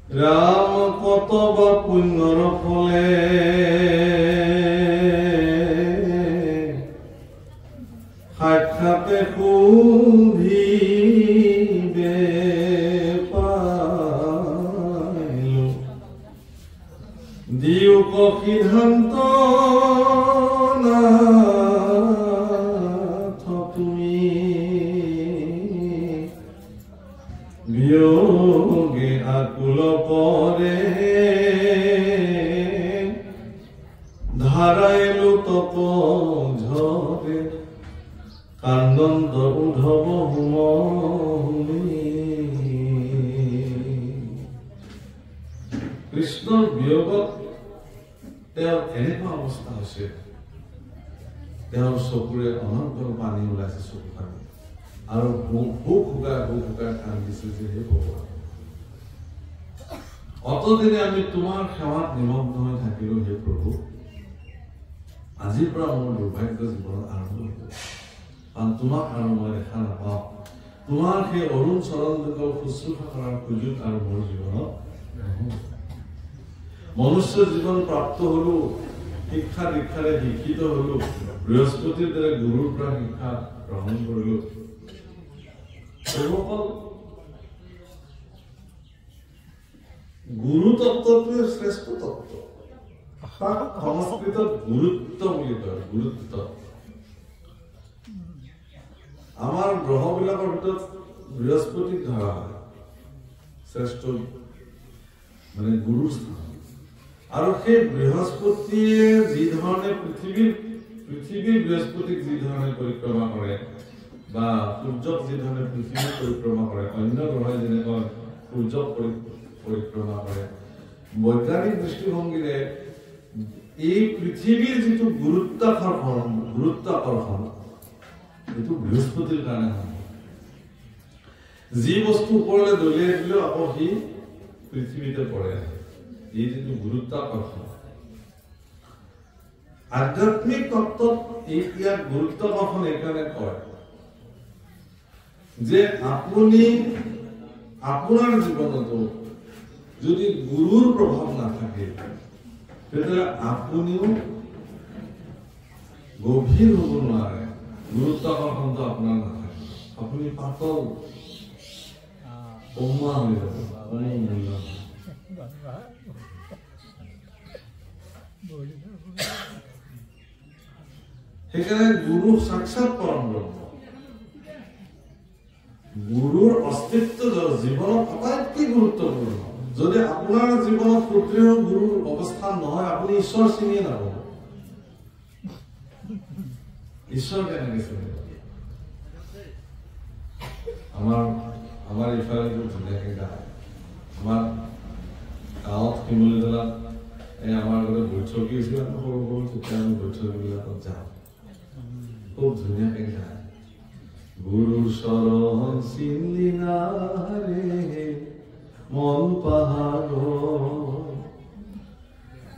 রাম কত বা পুণ্যর ফলে সাক্ষাতে সুধিবে পাইলো দিওক সিদ্ধান্ত বিয়োগে আকুল পরে ধারাইলো তপ ঝরে কান্দন্ত উধব হুমি কৃষ্ণৰ বিয়োগত তেওঁৰ এনেকুৱা অৱস্থা হৈছে তেওঁৰ চকুৰে অনন্ত পানী ওলাইছে চকু পানী আৰু বুক শুকাই কান্দিছে যে হে ভগৱান অতদিনে আমি তোমাৰ সেৱাত নিমগ্ন হৈ থাকিলো হে প্ৰভু আজিৰ পৰা মোৰ দুৰ্ভাগ্য জীৱনত আৰম্ভ হ'ব কাৰণ তোমাক আৰু মই দেখা নাপাওঁ তোমাৰ সেই অৰুণ চৰণ যুগল শুশ্ৰূষা কৰাৰ সুযোগ আৰু মোৰ জীৱনত মনুষ্য জীৱন প্ৰাপ্ত হলো শিক্ষা দীক্ষাৰে শিক্ষিত হলো বৃহস্পতিৰ দৰে গুৰুৰ পৰা শিক্ষা গ্ৰহণ কৰিলো গুৰু তত্ত্বটোৱে শ্ৰেষ্ঠ তত্ত্ব সংস্কৃতত গুৰুত্ব বুলি কয় গুৰুত্ব আমাৰ গ্ৰহবিলাকৰ ভিতৰত বৃহস্পতিক ধৰা হয় শ্ৰেষ্ঠ মানে গুৰুৰ স্থান আৰু সেই বৃহস্পতিয়ে যি ধৰণে পৃথিৱীৰ বৃহস্পতিক যি ধৰণে পৰিক্ৰমা কৰে বা সূৰ্যক যি ধৰণে পৃথিৱী পৰিক্ৰমা কৰে অন্য গ্ৰহে যেনেকৈ সূৰ্যক পৰিক্ৰমা কৰে বৈজ্ঞানিক দৃষ্টিভংগীৰে এই পৃথিৱীৰ যিটো গুৰুত্বাকৰ্ষণ এইটো বৃহস্পতিৰ কাৰণে হয় যি বস্তু ওপৰলৈ দলিয়াই দিলেও আকৌ সি পৃথিৱীতে পৰে এই যিটো গুৰুত্বাকৰ্ষণ আধ্যাত্মিক তত্ত্বত ইয়াক গুৰুত্বাকৰ্ষণ এইকাৰণে কয় যে আপুনি আপোনাৰ জীৱনতো যদি গুৰুৰ প্ৰভাৱ নাথাকে তেতিয়াহ'লে আপুনিও গভীৰ হ'ব নোৱাৰে গুৰুত্বাকৰ্ষণটো আপোনাৰ নাথাকে আপুনি পাতল কমোৱা হৈ যাব সেইকাৰণে গুৰু সাক্ষাৎ পৰম ব্ৰহ্ম গুৰুৰ অস্তিত্ব জীৱনত আটাইতকৈ গুৰুত্বপূৰ্ণ যদি আপোনাৰ জীৱনত সুদৃঢ় গুৰুৰ অৱস্থান নহয় আপুনি ঈশ্বৰ চিনিয়ে নাপাব ঈশ্বৰ কেনেকৈ চিনি আমাৰ ইফালে ধুনীয়াকৈ গায় আমাৰ গাঁৱত শিমলুতলাত আমাৰ আগতে বৈঠকি হৈছিল আমি সৰু সৰু তেতিয়া আমি বৈঠকবিলাকত যাওঁ খুব ধুনীয়াকৈ গায় গুৰুৰ চৰণ চিন্দি নাৰে মন পাহাৰ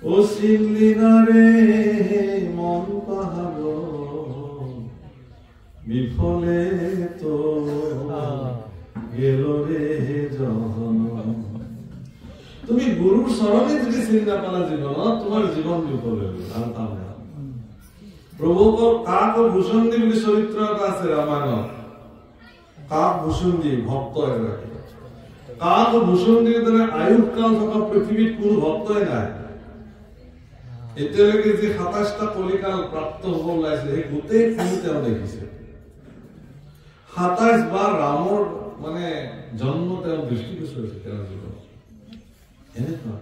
ও চিন্দি নাৰে মন পাহাৰ বিফলে তো গেলৰে জন তুমি গুৰুৰ চৰণে যদি চিনি নাপালা জীৱনত তোমাৰ জীৱন বিফল হৈ গ'ল আৰু তাৰমানে প্ৰভুকৰ কাক ভূষুণ্ডী বুলি চৰিত্ৰ এটা আছে ৰামায়ণত কাক ভূষুণ্ডী ভক্ত এগৰাকী কাক ভূষুণ্ডীৰ দৰে আয়ুসকাল থকা পৃথিৱীত কোনো ভক্তই নাই এতিয়ালৈকে যি ২৭টা কলিকাল প্ৰাপ্ত হ'ব ওলাইছে সেই গোটেইখিনি তেওঁ দেখিছে ২৭ বাৰ ৰামৰ মানে জন্ম তেওঁ দৃষ্টিগোচৰ হৈছে তেওঁৰ জীৱনত এনেকুৱা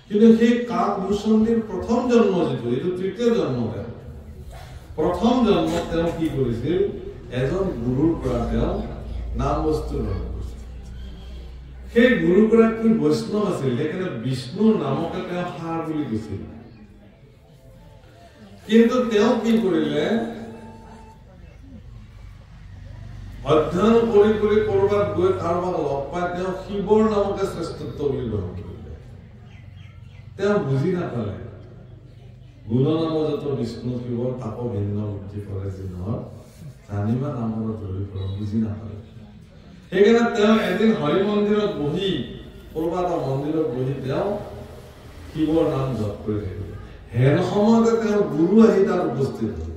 কিন্তু সেই কাক ভূষুণ্ডীৰ প্ৰথম জন্ম যিটো এইটো তৃতীয় জন্ম তেওঁ প্ৰথম জন্মত তেওঁ কি কৰিছিল এজন গুৰুৰ পৰা তেওঁ নাম বস্তু গ্ৰহণ কৰিছিল সেই গুৰুগৰাকী বৈষ্ণৱ আছিল সেইকাৰণে বিষ্ণুৰ নামকে তেওঁ সাৰ বুলি কৈছিল কিন্তু তেওঁ কি কৰিলে অধ্যয়ন কৰি কৰি কৰবাত গৈ কাৰোবাক লগ পাই তেওঁ শিৱৰ নামকে শ্ৰেষ্ঠত্ব বুলি গ্ৰহণ কৰিলে তেওঁ বুজি নাপালে গুণনামযত বিষ্ণু শিৱৰ তাপ ভিন্ন বুদ্ধি কৰে যি নহয় জানিবা নামৰ ধৰি বুজি নাপালে সেইকাৰণে তেওঁ এদিন হৰি মন্দিৰত বহি কৰবাত মন্দিৰত বহি তেওঁ শিৱৰ নাম জপ কৰি থাকিব হেন সময়তে তেওঁৰ গুৰু আহি তাত উপস্থিত হ'ল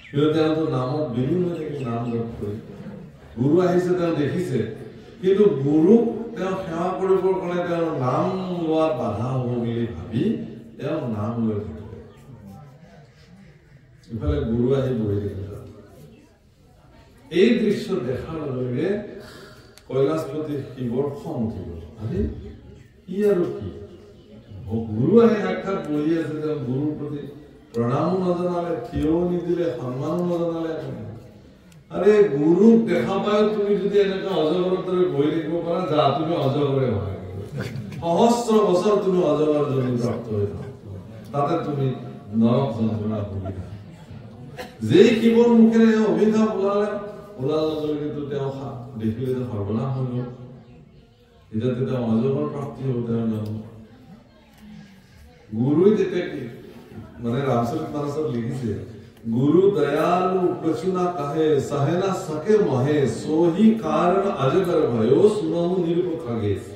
কিন্তু তেওঁতো নামত বিলীন হৈ থাকিল নাম জপ কৰি গুৰু আহিছে তেওঁ দেখিছে কিন্তু গুৰুক তেওঁ সেৱা কৰিবৰ কাৰণে তেওঁৰ নাম লোৱাত বাধা হ'ব বুলি ভাবি তেওঁ নাম লৈ থাকিলে ইফালে গুৰু আহি বহি থাকিল এই দৃশ্য দেখাৰ লগে কৈলাশপতি শিৱৰ খং উঠিব আৰে কি আৰু কি গুৰু আহি সাক্ষাৎ বহি আছে তেওঁ গুৰুৰ প্ৰতি প্ৰণামো নজনালে থিয়ও নিদিলে সন্মানো নজনালে আৰে গুৰুক দেখা পায় তুমি যদি এনেকা অজগৰৰ দৰে বহি থাকিব পাৰা যা তুমি অজগৰে হয় সহস্ৰ বছৰ তুমি অজগৰ জন্ম প্ৰাপ্ত হৈ থাকা তাতে তুমি নৰক যন্ত্ৰণা ভুগি থাকা যেই শিৱৰ মুখেৰে অভিশাপ ওলালে তো তেওঁ দেখিলে যে সৰ্বনাশ হৈ গ'ল এতিয়া তেওঁ অজগৰ প্ৰাপ্তি হ'ল তেওঁৰ জন্ম গুৰুই তেতিয়া কি মানে ৰামচৰিত মানসত লিখিছে गुरु दयालु कछु ना कहे सहे ना सके महे सोही कारण अजगर भयो सुनहु निरुप खगेश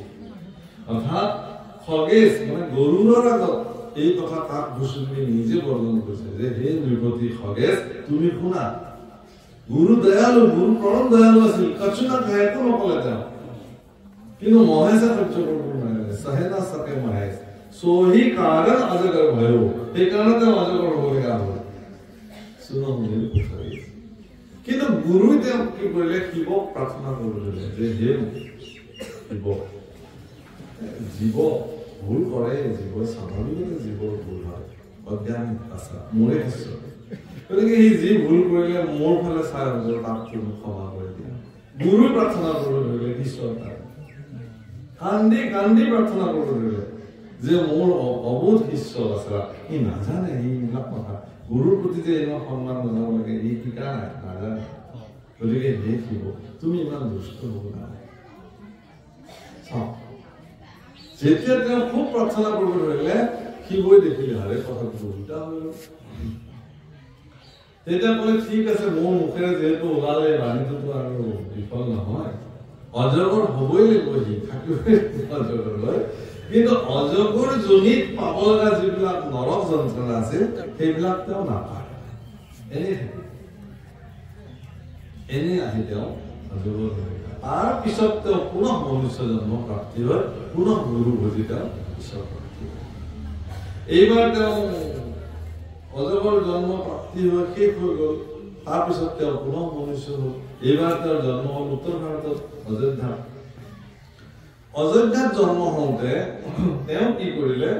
अर्थात खगेश মানে গৰুৰৰ আগত এই কথা কাক ভূষণে নিজে বৰ্ণন কৰিছে যে হে নৃপতি খগেশ তুমি শুনা গুৰু দয়ালু গুৰু পৰম দয়ালু আছিল কछु না কহে তো নকলে তেওঁ কিন্তু মহেশে সহ্য কৰিব নোৱাৰে সহে না সকে মহেশ সোহি কাৰণ অজगर भयो এই কাৰণে তেওঁ অজগৰ হৈ গ'ল কিন্তু গুৰুই তেওঁ কি কৰিলে শিৱক প্ৰাৰ্থনা কৰিলে যে হে শিৱ জীৱ ভুল কৰে জীৱ স্বাভাৱিকতে জীৱৰ ভুল হয় অজ্ঞান আছে মোৰে ঈশ্বৰ গতিকে এই যি ভুল কৰিলে মোৰ ফালে চাই তাক তুমি ক্ষমা কৰি দিয়া গুৰুই প্ৰাৰ্থনা কৰিলে ঈশ্বৰ তাক কান্দি কান্দি প্ৰাৰ্থনা কৰিলে যে মোৰ অবোধ ঈশ্বৰ আছে ই নাজানে এইবিলাক কথা গুৰুৰ প্ৰতি যে ইমান সন্মান জনাব লাগে এই ঠিকা নাই নাজানে গতিকে হে শিৱ তুমি ইমান দুষ্ট হ'ব নালাগে যেতিয়া তেওঁ খুব প্ৰাৰ্থনা কৰিব ধৰিলে শিৱই দেখিলে হাৰে কথাটো উল্টা হৈ গ'ল তেতিয়া ক'লে ঠিক আছে মোৰ মুখেৰে যিহেতু ওলালে বাণীটোতো আৰু বিফল নহয় অজগৰ হ'বই লাগিব সি থাকিবই অজগৰ কিন্তু অজগৰ জনিত পাব লগা যিবিলাক নৰক যন্ত্ৰণা আছে সেইবিলাক তেওঁ নাপায় এনে আহি তেওঁ অজগৰ তাৰ পিছত তেওঁ পুনঃ মনুষ্য জন্ম প্ৰাপ্তি হয় পুনঃ গুৰু ভজি তেওঁ ঈশ্বৰ প্ৰাপ্তি হয় এইবাৰ তেওঁ অজগৰ জন্ম প্ৰাপ্তি হৈ শেষ হৈ গ'ল তাৰ পিছত তেওঁ পুনঃ মনুষ্য হ'ল এইবাৰ তেওঁৰ জন্ম হ'ল উত্তৰ ভাৰতত অযোধ্যাত জন্ম হওঁতে তেওঁ কি কৰিলে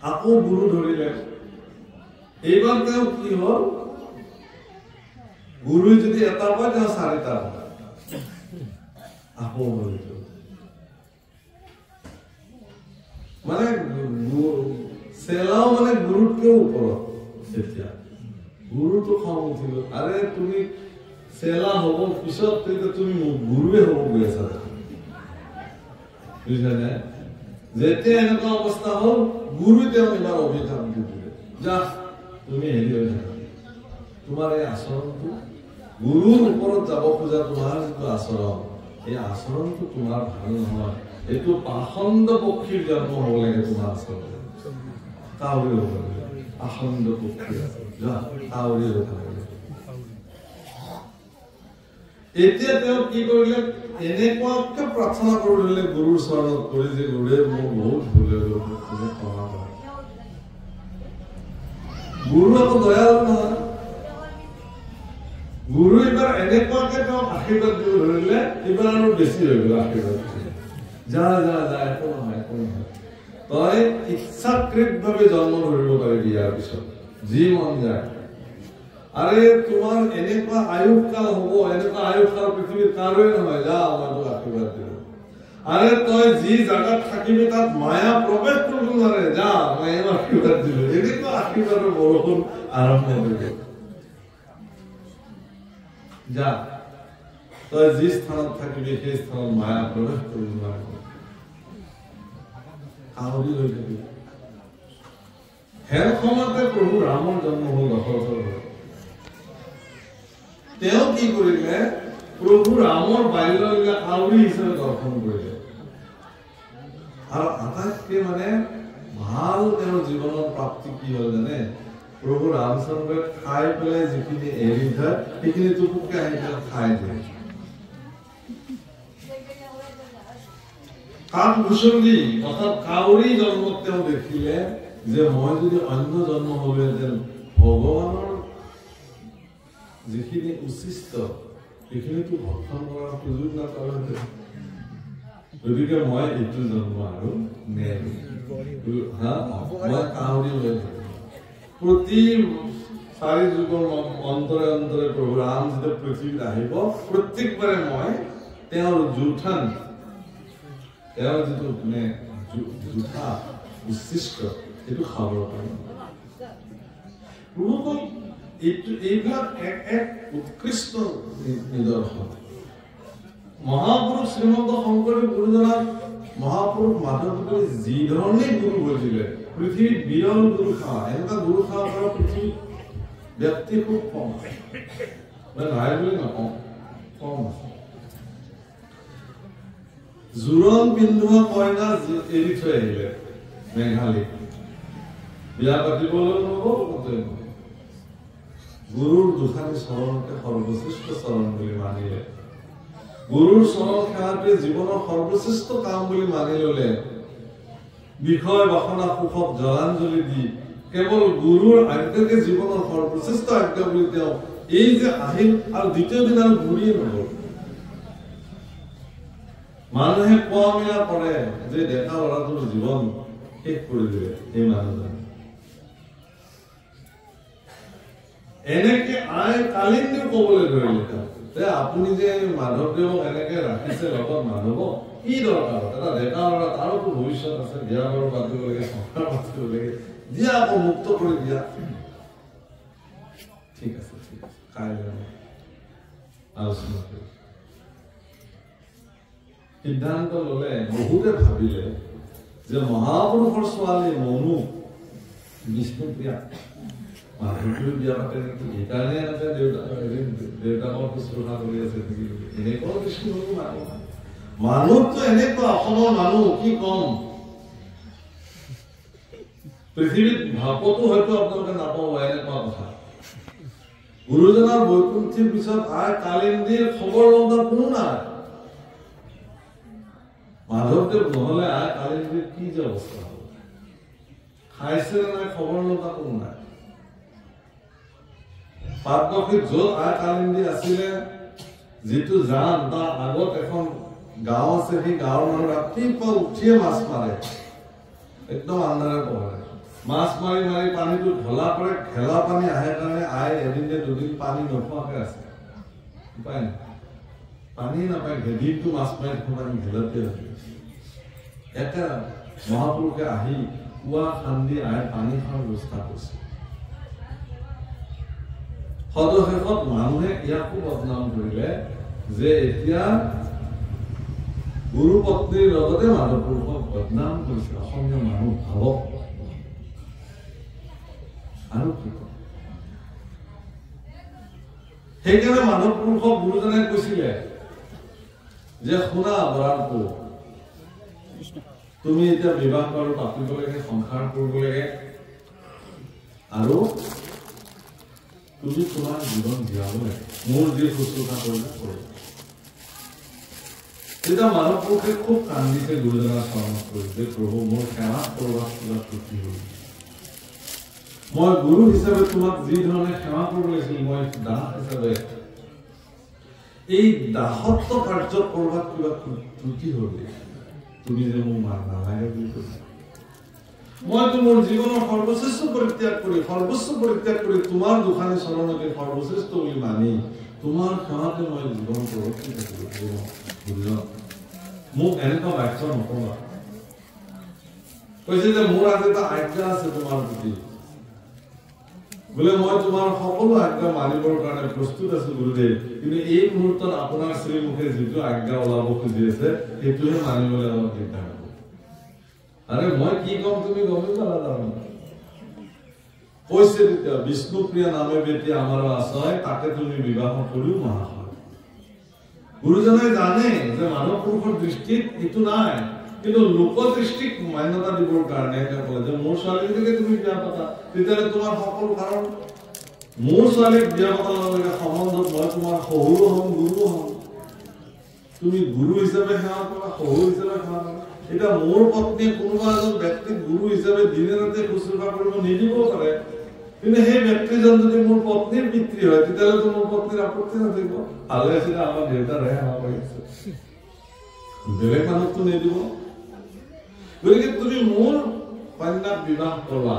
আকৌ গুৰু ধৰিলে এইবাৰ তেওঁ কি হ'ল গুৰু যদি এটা পায় তেওঁ চাৰিটা আকৌ ধৰিলে মানে চেলাও মানে গুৰুতকেও ওপৰত এতিয়া গুৰুটো খং উঠিল আৰে তুমি চেলা হ'ব পিছত তুমি গুৰুৱে হ'ব গৈ আছা বুঝানে যেতিয়া এনেকুৱা অৱস্থা হ'ল গুৰু তেওঁ এবাৰ অভিশাপ দিলে যা তুমি হেৰি হৈ থাকা তোমাৰ এই আচৰণটো গুৰুৰ ওপৰত যাব খোজা তোমাৰ যিটো আচৰণ এই আচৰণটো তোমাৰ ভাল নহয় এইটো পাখণ্ড পক্ষীৰ জন্ম হ'ব লাগে তোমাৰ আচৰণ কাউৰী হ'ব লাগে পাখণ্ড পক্ষী যা কাউৰী হৈ থাকা এতিয়া তেওঁ কি কৰিলে এনেকুৱাকে প্ৰাৰ্থনা কৰিলে গুৰুৰ চৰণত কৰি যে গুৰুৱে মোৰ বহুত ভুল হৈ গ'ল তুমি ক্ষমা কৰা গুৰু আকৌ দয়ালু নহয় গুৰু এইবাৰ এনেকুৱাকে তেওঁক আশীৰ্বাদ দিব ধৰিলে এইবাৰ আৰু বেছি হৈ গ'ল আশীৰ্বাদ যা যা যা একো নহয় তই ইচ্ছাকৃতভাৱে জন্ম ধৰিব পাৰিবি ইয়াৰ পিছত যি মন যায় আৰে তোমাৰ এনেকুৱা আয়ুকাল হ'ব এনেকুৱা আয়ুকাল পৃথিৱীৰ কাৰোৱে নহয় যা আমাৰ আশীৰ্বাদ দিলো আৰে তই যি জাগাত থাকিবি তাত মায়া প্ৰৱেশ কৰিব নোৱাৰে যা মই আশীৰ্বাদ দিলো এনেকুৱা আশীৰ্বাদৰ বৰষুণ আৰম্ভ হৈ গ'ল যা তই যি স্থানত থাকিবি সেই স্থানত মায়া প্ৰৱেশ কৰিব নোৱাৰে কাউৰী হৈ থাকিবি হেন সময়তে প্ৰভু ৰামৰ জন্ম হ'ল দশৰথৰ ঘৰত তেওঁ কি কৰিলে প্ৰভু ৰামৰ বাল্যলীলা কাউৰী হিচাপে দৰ্শন কৰিলে আৰু আটাইতকৈ মানে ভাল তেওঁৰ জীৱনৰ প্ৰাপ্তি কি হ'ল জানে প্ৰভু ৰামচন্দ্ৰই খাই পেলাই যিখিনি এৰি থয় সেইখিনি টুকুকে আহি পেলাই খাই দিয়ে কাকভূষণী অৰ্থাৎ কাউৰী জন্মত তেওঁ দেখিলে যে মই যদি অন্য জন্ম হ'লোহেঁতেন ভগৱানৰ যিখিনি উচিষ্ট সেইখিনিতো ভক্ষণ কৰাৰ সুযোগ নাপালোহেঁতেন গতিকে মই এইটো জন্ম আৰু নেৰো মই কাউৰী লৈ প্ৰতি 4 যুগৰ অন্তৰে অন্তৰে প্ৰভু ৰাম যেতিয়া পৃথিৱীত আহিব প্ৰত্যেকবাৰে মই তেওঁৰ জুঠান তেওঁৰ যিটো মানে জুঠা উচ্ছিষ্ট সেইটো খাবৰ কাৰণে প্ৰভুসকল এইবিলাক এক উৎকৃষ্ট নিদৰ্শন মহাপুৰুষ শ্ৰীমন্ত শংকৰদেৱ গুৰুজনাক মহাপুৰুষ মাধৱদেৱে যি ধৰণে গুৰু বুজিলে পৃথিৱীত বিৰল গুৰু খাৱা এনেকুৱা গুৰু খাব পৰা পৃথিৱীত ব্যক্তি খুব কম নাই বুলি নকওঁ কম আছে জোৰণ পিন্ধোৱা কইনা এৰি থৈ আহিলে মেঘালীক বিয়া পাতিবলৈ নহ'ব গুৰুৰ দুখানি চৰণকে সৰ্বশ্ৰেষ্ঠ চৰণ বুলি মানিলে গুৰুৰ চৰণ সেৱাটোৱে জীৱনৰ সৰ্বশ্ৰেষ্ঠ কাম বুলি মানি ললে বিষয় বাসনা সুখক জলাঞ্জলি দি কেৱল গুৰুৰ আজ্ঞাকে জীৱনৰ সৰ্বশ্ৰেষ্ঠ আজ্ঞা বুলি তেওঁ এই যে আহিল আৰু দ্বিতীয় দিন আৰু ঘূৰিয়ে নগ'ল মানুহে কোৱা মেলা কৰে যে ডেকা ল'ৰাটোৰ জীৱন শেষ কৰি দিলে এই মানুহজন এনেকে কালিন্দীও ক'বলৈ ধৰিলে যে আপুনি যে মাধৱদেৱক এনেকে ৰাখিছে লগত মাধৱক কি দৰকাৰ এটা ডেকা ল'ৰা তাৰোতো ভৱিষ্যত আছে বিয়া বাৰু পাতিব লাগে সংসাৰ পাতিব লাগে দিয়া আকৌ মুক্ত কৰি দিয়া ঠিক আছে কাইলৈ আলোচনা কৰিম সিদ্ধান্ত ললে বহুতে ভাবিলে যে মহাপুৰুষৰ ছোৱালী মনু বিষ্ণুপ্ৰিয়া মাধৱদেৱে বিয়া পাতে নেকি সেইকাৰণে এনেকে দেউতাকৰ শুশ্ৰূষা কৰি আছে নেকি এনেকুৱা কিছু মানুহতো এনেকুৱা অসমৰ মানুহ কি কম পৃথিৱীত ভাপতো হয়তো আপোনালোকে নাপাব এনেকুৱা কথা গুৰুজনাৰ বৈকুণ্ঠীৰ পিছত কালিন্দীৰ খবৰ লওঁতা কোনো নাই মাধৱদেৱ নহলে কালিন্দীৰ কি যে অৱস্থা হব খাইছে নাই খবৰ লওঁতা কোনো নাই পাটবখীত য'ত কালিন্দী আছিলে যিটো জান তাৰ আগত এখন গাঁও আছে সেই গাঁৱৰ মানুহ ৰাতিপুৱা উঠিয়ে মাছ মাৰে একদম আন্ধাৰে পৰে মাছ মাৰি মাৰি পানীটো ঢলা কৰে ঘেলা পানী আহে কাৰণে এদিন দুদিন পানী নোখোৱাকে আছে উপায় নাই পানী নাপায় দিনটো মাছ মাৰি পানী ঘেলাতে আছে এটা মহাপুৰুষে আহি কুঁৱা খান্দি পানী খোৱাৰ ব্যৱস্থা কৰিছে সদশেষত মানুহে ইয়াকো বদনাম কৰিলে যে এতিয়া গুৰু পত্নীৰ লগতে মাধৱপুৰুষক বদনাম কৰিছে অসমীয়া মানুহ ভাবক আৰু কি কয় সেইকাৰণে মাধৱপুৰুষক গুৰুজনে কৈছিলে যে শুনা বৰালপুৰ তুমি এতিয়া বিবাহ বাৰু পাতিব লাগে সংসাৰ কৰিব লাগে আৰু তুমি তোমাৰ জীৱন জীয়াব লাগে মোৰ যি শুশ্ৰূষা কৰিলে কৰিবা তেতিয়া মাধৱপুৰুষে খুব কান্দিছে গুৰুজনাৰ চৰণত কৰি যে প্ৰভু মোৰ সেৱা কৰবাত কিবা ত্ৰুটি হ'ল মই গুৰু হিচাপে তোমাক যি ধৰণে সেৱা কৰিব লাগিছিল মই দাস হিচাপে এই দাসত্ব কাৰ্যত কৰবাত কিবা ত্ৰুটি হ'ল তুমি যে মোক নালাগে বুলি কৈছা মইতো মোৰ জীৱনৰ সৰ্বশ্ৰেষ্ঠ পৰিত্যাগ কৰি তোমাৰ দুখানি চৰণকে সৰ্বশ্ৰেষ্ঠ বুলি মানি তোমাৰ সেৱাতে মই জীৱন প্ৰৱৰ্তিত কৰিলো মোক এনেকুৱা বাক্য নকবা কৈছে যে মোৰ আজি এটা আজ্ঞা আছে তোমাৰ প্ৰতি বোলে মই তোমাৰ সকলো আজ্ঞা মানিবৰ কাৰণে প্ৰস্তুত আছো গুৰুদেৱ কিন্তু এই মুহূৰ্তত আপোনাৰ শ্ৰীমুখে যিটো আজ্ঞা ওলাব খুজি আছে সেইটোহে মানিবলৈ অলপ দিগদাৰ হ'ব আৰে মই কি কম তুমি গমেই পালা তাৰমানে কৈছে তেতিয়া বিষ্ণুপ্ৰিয়া নামে বেটি আমাৰ আশ্ৰয় তাকে তুমি বিবাহ কৰিও মহাশয় গুৰুজনে জানে যে মাধৱপুৰুষৰ দৃষ্টিত এইটো নাই কিন্তু লোকদৃষ্টিক মান্যতা দিবৰ কাৰণে তেওঁ ক'লে যে মোৰ ছোৱালীকে তুমি বিয়া পাতা, তেতিয়াহ'লে তোমাৰ সকলো কাৰণ মোৰ ছোৱালীক বিয়া পতাৰ লগে সম্বন্ধত মই তোমাৰ শহুৰো হ'ম, গুৰু হ'ম, তুমি গুৰু হিচাপে সেৱা কৰা, শহুৰ হিচাপে সেৱা কৰা। এতিয়া মোৰ পত্নীয়ে কোনোবা এজন ব্যক্তিক গুৰু হিচাপে দিনে ৰাতি শুশ্ৰূষা কৰিব নিদিবও পাৰে, কিন্তু সেই ব্যক্তিজন যদি মোৰ পত্নীৰ পিতৃ হয় তেতিয়াহ'লেতো মোৰ পত্নীৰ আপত্তি নাথাকিব। ভালে আছিলে আমাৰ দেউতাৰহে সেৱা কৰি আছে, বেলেগ মানুহকতো নিদিব। গতিকে তুমি মোৰ কন্যাক বিবাহ কৰা,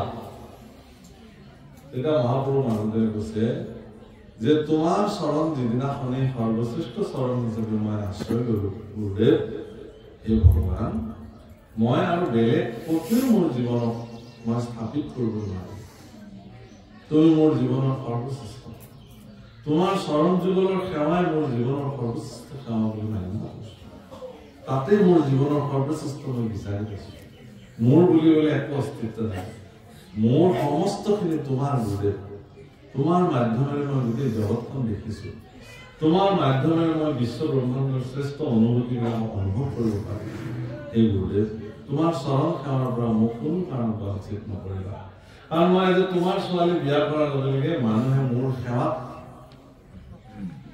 তেতিয়া মহাপুৰুষ মাধৱদেৱে কৈছে যে তোমাৰ চৰণ যিদিনাখনি সৰ্বশ্ৰেষ্ঠ চৰণ হিচাপে মই আশ্ৰয় ললো গুৰুদেৱ, হে ভগৱান, মই আৰু বেলেগ কতোৱে মোৰ জীৱনক মই স্থাপিত কৰিব নোৱাৰো। তুমি মোৰ জীৱনৰ সৰ্বশ্ৰেষ্ঠ, তোমাৰ চৰণ যুগলৰ সেৱাই মোৰ জীৱনৰ সৰ্বশ্ৰেষ্ঠ সেৱা বুলি মানি লৈছো। তাতে মোৰ জীৱনৰ সৰ্বশ্ৰেষ্ঠ মই বিচাৰি পাইছো। মোৰ বুলিবলৈ একো অস্তিত্ব নাই, মোৰ সমস্তখিনি তোমাৰ গুৰুদেৱ। তোমাৰ মাধ্যমেৰে মই গোটেই জগতখন দেখিছো, তোমাৰ মাধ্যমেৰে মই বিশ্ব ব্ৰহ্মাণ্ডৰ শ্ৰেষ্ঠ অনুভূতিবিলাক অনুভৱ কৰিব পাৰো। এই গুৰুদেৱ, তোমাৰ চৰণ সেৱাৰ পৰা মোক কোনো কাৰণ বঞ্চিত নকৰিবা। কাৰণ মই যে তোমাৰ ছোৱালী বিয়া কৰাৰ লগে লগে মানুহে মোৰ সেৱাক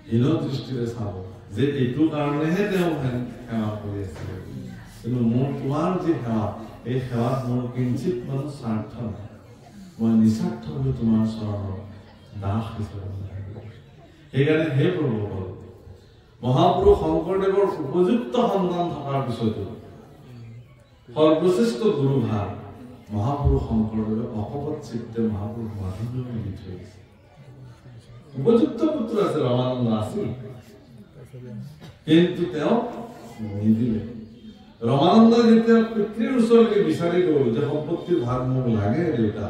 হীন দৃষ্টিৰে চাব যে এইটো কাৰণেহে তেওঁ সেৱা কৰি আছিল, কিন্তু মোৰ তোমাৰ যি সেৱা, এই সেৱাত মোৰ কিঞ্চিত মানুহ স্বাৰ্থ নাই। মই নিস্বাৰ্থভাৱে তোমাৰ চৰণৰ দাস হিচাপে সেইকাৰণে হে প্ৰভুসকল, মহাপুৰুষ শংকৰদেৱৰ উপযুক্ত সন্তান থকাৰ পিছতো সৰ্বশ্ৰেষ্ঠ গুৰু ভাৰ মহাপুৰুষ শংকৰদেৱে অকপট চিত্তে মহাপুৰুষ মাধৱদেৱক দি থৈ দিছে। উপযুক্ত পুত্ৰ আছে, ৰমানন্দ আছিল, কিন্তু তেওঁ নিদিলে। ৰমানন্দই যেতিয়া পিতৃৰ ওচৰলৈকে বিচাৰি গ'ল যে সম্পত্তিৰ ভাগ মোক লাগে দেউতা,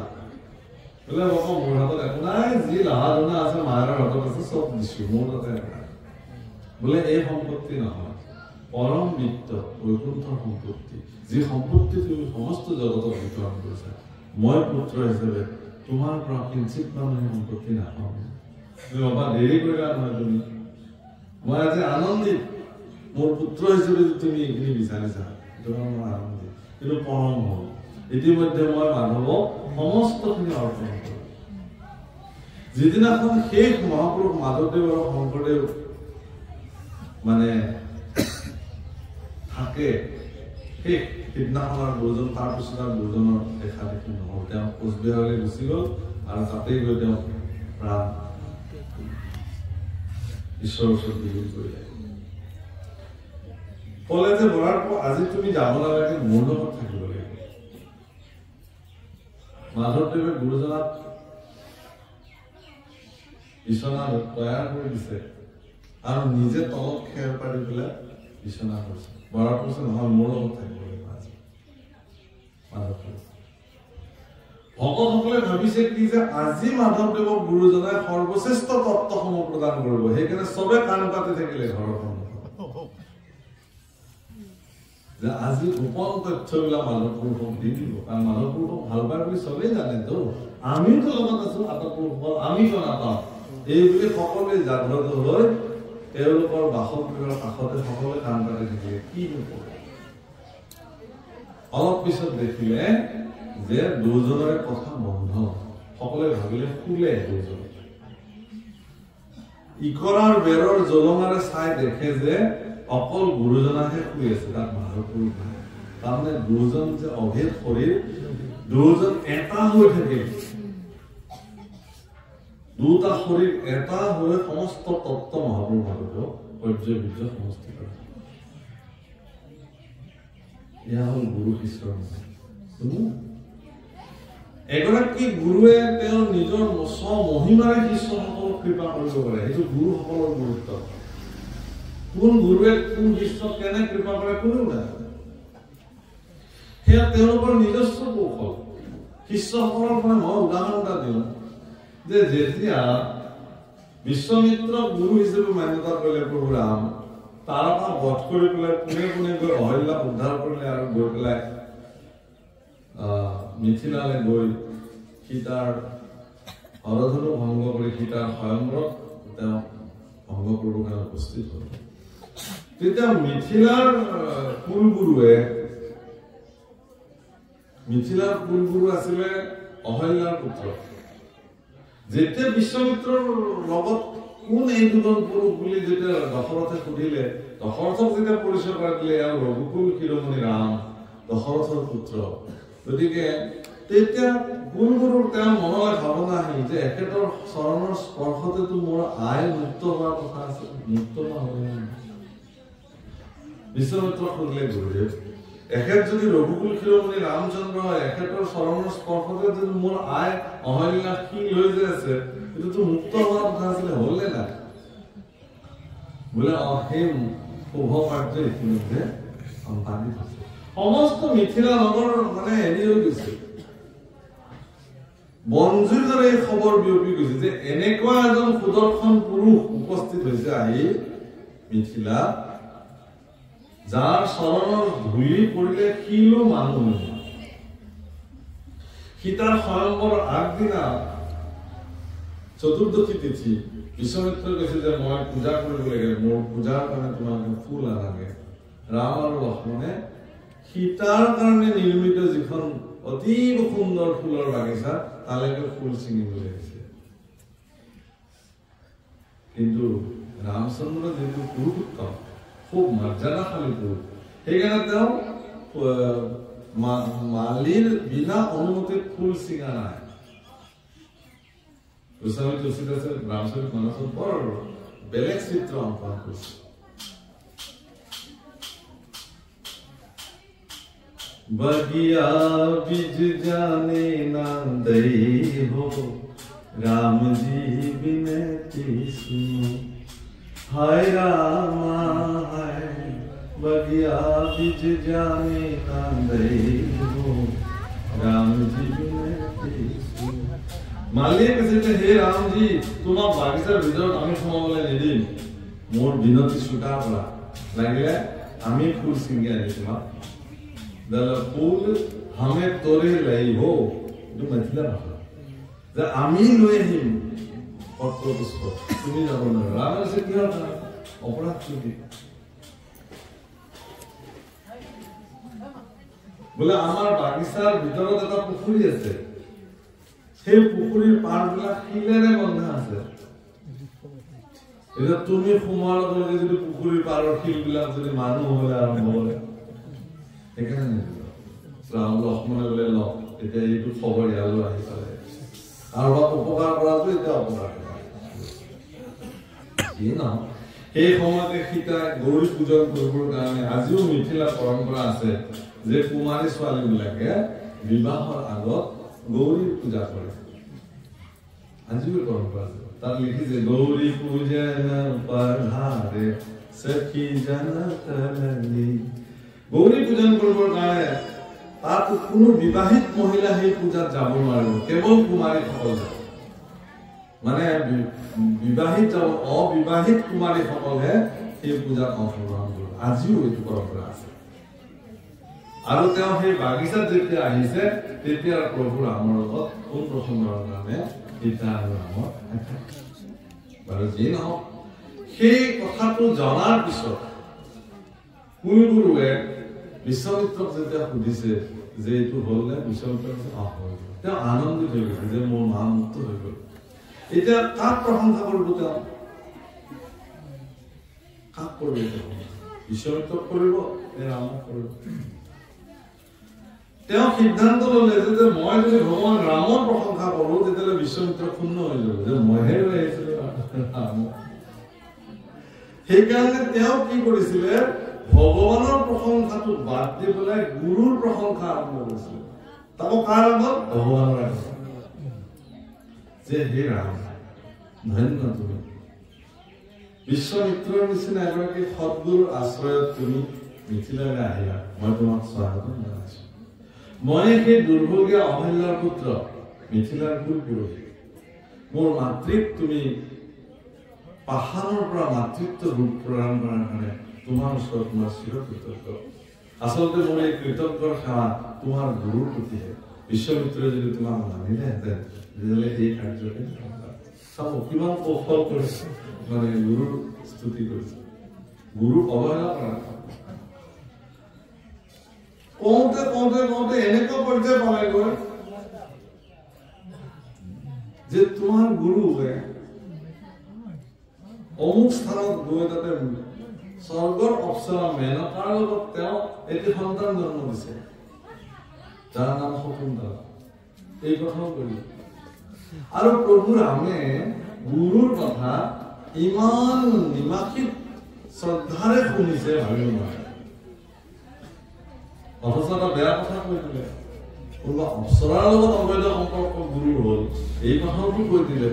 বোলে বাবা মোৰ হাতত একো নাই, যি লাহা ধনা আছে মায়েৰ হাতত আছে, চব দিছো, মোৰ তাতে একো নাই। বোলে এই সম্পত্তি নহয়, পৰম বিত্ত বৈকুণ্ঠৰ সম্পত্তি, যি সম্পত্তি তুমি সমস্ত জগতক বিতৰণ কৰিছা, মই পুত্ৰ হিচাপে তোমাৰ পৰা কিঞ্চিত মানুহে সম্পত্তি নাপাওঁ। তুমি বাবা দেৰি কৰিলা নহয়, তুমি মই আজি আনন্দিত, মোৰ পুত্ৰ হিচাপে তুমি এইখিনি বিচাৰিছা, মই আনন্দিত। কিন্তু পৰম হ'ল ইতিমধ্যে মই মাধৱক সমস্তখিনি অৰ্পণ কৰোঁ। যিদিনাখন শেষ মহাপুৰুষ মাধৱদেৱ আৰু শংকৰদেৱ মানে থাকে, শেষ সিদিনাখন আৰু দুজন, তাৰপিছত আৰু দুজনৰ দেখা দেখি নহ'ল। তেওঁ কোচবিহাৰলৈ গুচি গ'ল আৰু তাতেই গৈ তেওঁ প্ৰাণ ঈশ্বৰৰ ওচৰত বিলীন কৰিলে। ক'লে যে বৰাৰ আজি তুমি যাব নালাগে, মোৰ লগত থাকিব লাগিব। মাধৱদেৱে গুৰুজনাক বিচনা তৈয়াৰ কৰি দিছে আৰু নিজে তলত খেৰ পাৰি পেলাই বিচনা কৰিছে। বৰাৰ কৈছে নহয়, মোৰ লগত থাকিব লাগিব আজি। মাধৱদেৱ ভকতসকলে ভাবিছে কি যে আজি মাধৱদেৱক গুৰুজনাই সৰ্বশ্ৰেষ্ঠ তত্ত্বসমূহ প্ৰদান কৰিব, সেইকাৰণে চবে কাণ পাতি থাকিলে ঘৰখন যে আজি গোপন তথ্যবিলাক মাধৱপুৰুষক দি দিব। কাৰণ মাধৱপুৰুষক ভাল পায় বুলি চবেই জানেতো, আমিতো লগত আছো, আতপুৰুষসকল আমিতো নাপাওঁ, এই বুলি সকলোৱে জাগ্ৰত হৈ তেওঁলোকৰ বাসগৃহৰ কাষতে সকলোৱে কাণ পাতি থাকিলে। কি নকৰে, অলপ পিছত দেখিলে যে দুজনৰে কথা বন্ধ। সকলোৱে ভাবিলে শুলে দুজন। ইকৰাৰ বেৰৰ জলঙাৰে চাই দেখে যে অকল গুৰুজনাহে শুই আছে, তাত মাধৱপুৰুষ নাই। তাৰমানে দুজন যে অভেদ শৰীৰ, দুজন এটা হৈ থাকে, দুটা শৰীৰ এটা হৈ সমস্ত তত্ত্ব মহাপুৰুষ মাধৱদেৱক পৰ্যবীৰ্য সমষ্টি কৰে। এয়া হ'ল গুৰু শিষ্যৰ মাজত। এগৰাকী গুৰুৱে তেওঁৰ নিজৰ মহিমাৰে শিষ্যসকলক কৃপা কৰিব পাৰে, সেইটো গুৰুসকলৰ গুৰুত্ব। কোন গুৰুৱে কোন শিষ্যক কেনে কৃপা কৰে কোনেও নাজানে, সেয়া তেওঁলোকৰ নিজস্ব কৌশল। শিষ্যসকলৰ পৰা মই উদাহৰণ এটা দিওঁ যে যেতিয়া বিশ্বমিত্ৰক গুৰু হিচাপে মান্যতা কৰিলে প্ৰভু ৰাম, তাৰকা বধ কৰি পেলাই পোনে পোনে গৈ অহল্যাক উদ্ধাৰ কৰিলে আৰু গৈ পেলাই মিথিলালৈ গৈ সীতাৰ হৰধনু ভংগ কৰি সীতাৰ স্বয়ংবৰত তেওঁ ভংগ কৰিবৰ কাৰণে উপস্থিত হ'ল। তেতিয়া মিথিলাৰ কুলগুৰুৱে মিথিলাৰ কুলগুৰু আছিলে অহল্যাৰ পুত্ৰ যেতিয়া বিশ্বমিত্ৰৰ লগত কোন এই দুজন পুৰুষ বুলি যেতিয়া দশৰথে সুধিলে দশৰথক যেতিয়া পৰিচয় কৰাই দিলে এওঁ ৰঘুকুল শিৰোমণি ৰাম দশৰথৰ পুত্ৰ গতিকে তেতিয়া কুলগুৰুৰ তেওঁৰ মনলৈ ভাৱনা আহিল যে এখেতৰ চৰণৰ স্পৰ্শতেতো মোৰ আই মুক্ত হোৱাৰ কথা আছে মুক্ত নহ'ব বিশ্বমিত্ৰক সুধিলে গুৰুদেৱ এখেত যদি ৰঘুকুল শিৰোমণি ৰামচন্দ্ৰ হয় এখেতৰ চৰণৰ স্পৰ্শতে যদি মোৰ আই অহল্যা কি লৈ যে আছে এইটোতো মুক্ত হোৱাৰ কথা আছিলে হ'লে নাই বোলে সেই শুভ কাৰ্য ইতিমধ্যে সম্পাদিত হৈছে সমস্ত মিথিলা নগৰ মানে হেৰি হৈ গৈছে বনজুৰ দৰে এই খবৰ বিয়পি গৈছে যে এনেকুৱা এজন সুদৰ্শন পুৰুষ উপস্থিত হৈছে আহি মিথিলা যাৰ চৰণৰ ধূলি পৰিলে কিলো মানুহ সীতাৰ স্বয়ম্বৰ আগদিনা চতুৰ্দশী তিথি বিশ্বমিত্ৰই কৈছে যে মই পূজা কৰিব লাগে মোৰ পূজাৰ কাৰণে তোমাক ফুল নালাগে ৰাম আৰু লক্ষ্মণে সীতাৰ কাৰণে নিৰ্মিত যিখন অতি সুন্দৰ ফুলৰ বাগিচা তালৈকে ফুল ছিঙিবলৈ আহিছে কিন্তু ৰামচন্দ্ৰ যিটো পুৰুষোত্তম খুব মৰ্যাদাশালী পুৰুষ সেইকাৰণে তেওঁ মালিৰ বিনা অনুমতিত ফুল ছিঙা নাই গোস্বামী তুলসীত আছে ৰামচৰিত মানসত বৰ বেলেগ চিত্ৰ অংকন কৰিছে बगिया बिज जाने ना दई हो राम जी बिनती सुनो हाय रामा हाय बगिया बिज जाने ना दई हो राम जी बिनती सुनो मालिक कहते हे राम जी तुम्हार बागिचार ভিতৰত আমি সোমাবলৈ নিদিম মোৰ বিনতি স্বীকাৰ কৰা লাগিলে আমি ফুল ছিঙি আনি তোমাক दल फूल हमें तोरे लाई हो जो मिथिला भाषा যে আমি লৈ আহিম পত্র পুষ্প তুমি যাব না রামের সে কি হল অপরাধ কি বলে আমার বাগিচার ভিতৰত এটা পুখুৰী আছে সেই পুখুৰীৰ পাৰবিলাক শিলেৰে বন্ধা আছে এটা তুমি সোমাৰ লগে যদি পুখুৰীৰ পাৰৰ শিলবিলাক যদি মানুহ হলে আৰম্ভ কৰে এখানে ৰাম লক্ষ্মণে বলে ল এটা এইটো খবৰ ইয়ালৈ আহি পালে আৰু উপকাৰ কৰাটো এটা অপকাৰ কি না এই সময়তে সীতা গৌৰী পূজন কৰিবৰ কাৰণে আজিও মিথিলা পৰম্পৰা আছে যে কুমাৰী ছোৱালীবিলাকে বিবাহৰ আগত গৌৰীৰ পূজা কৰে আজিও পৰম্পৰা আছে তাত লিখিছে গৌৰী পূজন পঢ়াৰে সখী জনতলি গৌৰী পূজন কৰিবৰ কাৰণে তাত কোনো বিবাহিত মহিলা সেই পূজাত যাব নোৱাৰিব কেৱল কুমাৰীসকল যাব মানে বিবাহিত অবিবাহিত কুমাৰীসকলে সেই পূজাত অংশগ্ৰহণ কৰিব আজিও এইটো পৰম্পৰা আছে আৰু তেওঁ সেই বাগিচাত যেতিয়া আহিছে তেতিয়া প্ৰভু ৰামৰ লগত কোন প্ৰসংগৰ কাৰণে সীতা আৰু ৰামৰ বাৰু যি নহওক সেই কথাটো জনাৰ পিছত কুলগুৰুৱে বিশ্বমিত্ৰক যেতিয়া সুধিছে যে এইটো হ'ল নে বিশ্বমিত্ৰ তেওঁ আনন্দিত হৈ গৈছে যে মোৰ মা মুক্ত হৈ গ'ল এতিয়া কাক প্ৰশংসা কৰিব তেওঁ কাক কৰিব বিশ্বমিত্ৰক কৰিব নে ৰামক কৰিব তেওঁ সিদ্ধান্ত ল'লে যে মই যদি ভগৱান ৰামৰ প্ৰশংসা কৰো তেতিয়াহ'লে বিশ্বমিত্ৰ ক্ষুণ্ণ হৈ যাব যে মইহে লৈ আহিছিলো সেইকাৰণে তেওঁ কি কৰিছিলে ভগৱানৰ প্ৰশংসাটো বাদ দি পেলাই গুৰুৰ প্ৰশংসা আৰম্ভ কৰিছিল তাকো কাৰ আগত ভগৱানৰ আগত যে হে ৰাম ধন্য তুমি বিশ্বমিত্ৰৰ নিচিনা এগৰাকী সদ্গুৰুৰ আশ্ৰয়ত তুমি মিথিলালৈ আহিলা মই তোমাক স্বাগতম জনাইছো মই সেই দুৰ্ভগীয়া অহল্যাৰ পুত্ৰ মিথিলাৰ কুল পুৰুষ মোৰ মাতৃক তুমি পাহাৰৰ পৰা মাতৃত্ব ৰূপ প্ৰদান কৰাৰ কাৰণে তোমাৰ ওচৰত তোমাৰ চিৰ কৃতজ্ঞ আচলতে মোৰ এই কৃতজ্ঞৰ সেৱা তোমাৰ গুৰুৰ প্ৰতিহে বিশ্বমিত্ৰই যদি তোমাক মানিলেহেঁতেন তেতিয়াহ'লে এই কাৰ্যকে চাব কিমান কৌশল কৰিছে মানে গুৰুৰ স্তুতি কৰিছে গুৰুক অৱহেলা কৰা কওঁতে কওঁতে কওঁতে এনেকুৱা পৰ্যায় পালেগৈ যে তোমাৰ গুৰুৱে অমুক স্থানত গৈ তাতে স্বৰ্গৰ অপ্সৰা মেনকাৰ লগত তেওঁ এটি সন্তান জন্ম দিছে, যাৰ নাম শকুন্তলা। এই কথাও কৰিলে। আৰু প্ৰভু ৰামে গুৰুৰ কথা ইমান নিমাখিত শ্ৰদ্ধাৰে শুনিছে ভাবিব নোৱাৰে। অথচ এটা বেয়া কথা কৈ দিলে, কোনোবা অপ্সৰাৰ লগত অবৈধ সম্পৰ্ক গুৰু হ'ল, এই কথাটো কৈ দিলে।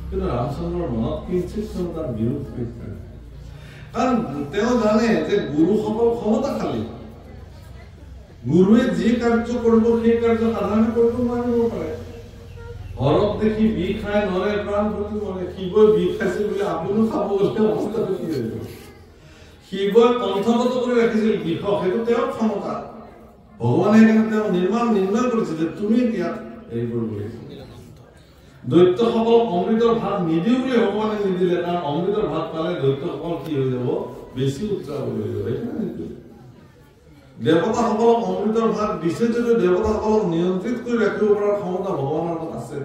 কিন্তু ৰামচন্দ্ৰৰ মনত কিঞ্চিত তাৰ বিৰোধ কৰিছে, কাৰণ তেওঁ জানে যে গুৰুসকল ক্ষমতাশালী। গুৰুৱে যি কাৰ্য কৰিব সেই কাৰ্য সাধাৰণে কৰিব নোৱাৰিব পাৰে। হৰক দেখি বি খাই নৰে প্ৰাণ প্ৰতি মৰে। শিৱই বি খাইছিল বুলি আপুনিও খাব গলে অৱস্থাটো কি হৈ গ'ল? শিৱই কণ্ঠগত কৰি ৰাখিছিল বিষক, সেইটো তেওঁৰ ক্ষমতা। ভগৱানে সেইকাৰণে তেওঁ নিৰ্ণয় কৰিছে যে তুমি ইয়াত এইবোৰ কৰিছে। দৈত্যসকলক অমৃতৰ ভাত নিদিও বুলি ভগৱানে নিদিলে, কাৰণ অমৃতৰ ভাত পালে দৈত্যসকল কি হৈ যাব? বেছি উত্তাপ হৈ যাব। দেৱতাসকলক অমৃতৰ ভাত দিছে যদিও দেৱতাসকলক নিয়ন্ত্ৰিত কৰি ৰাখিব পৰাৰ ক্ষমতা ভগৱানৰ তাত আছে,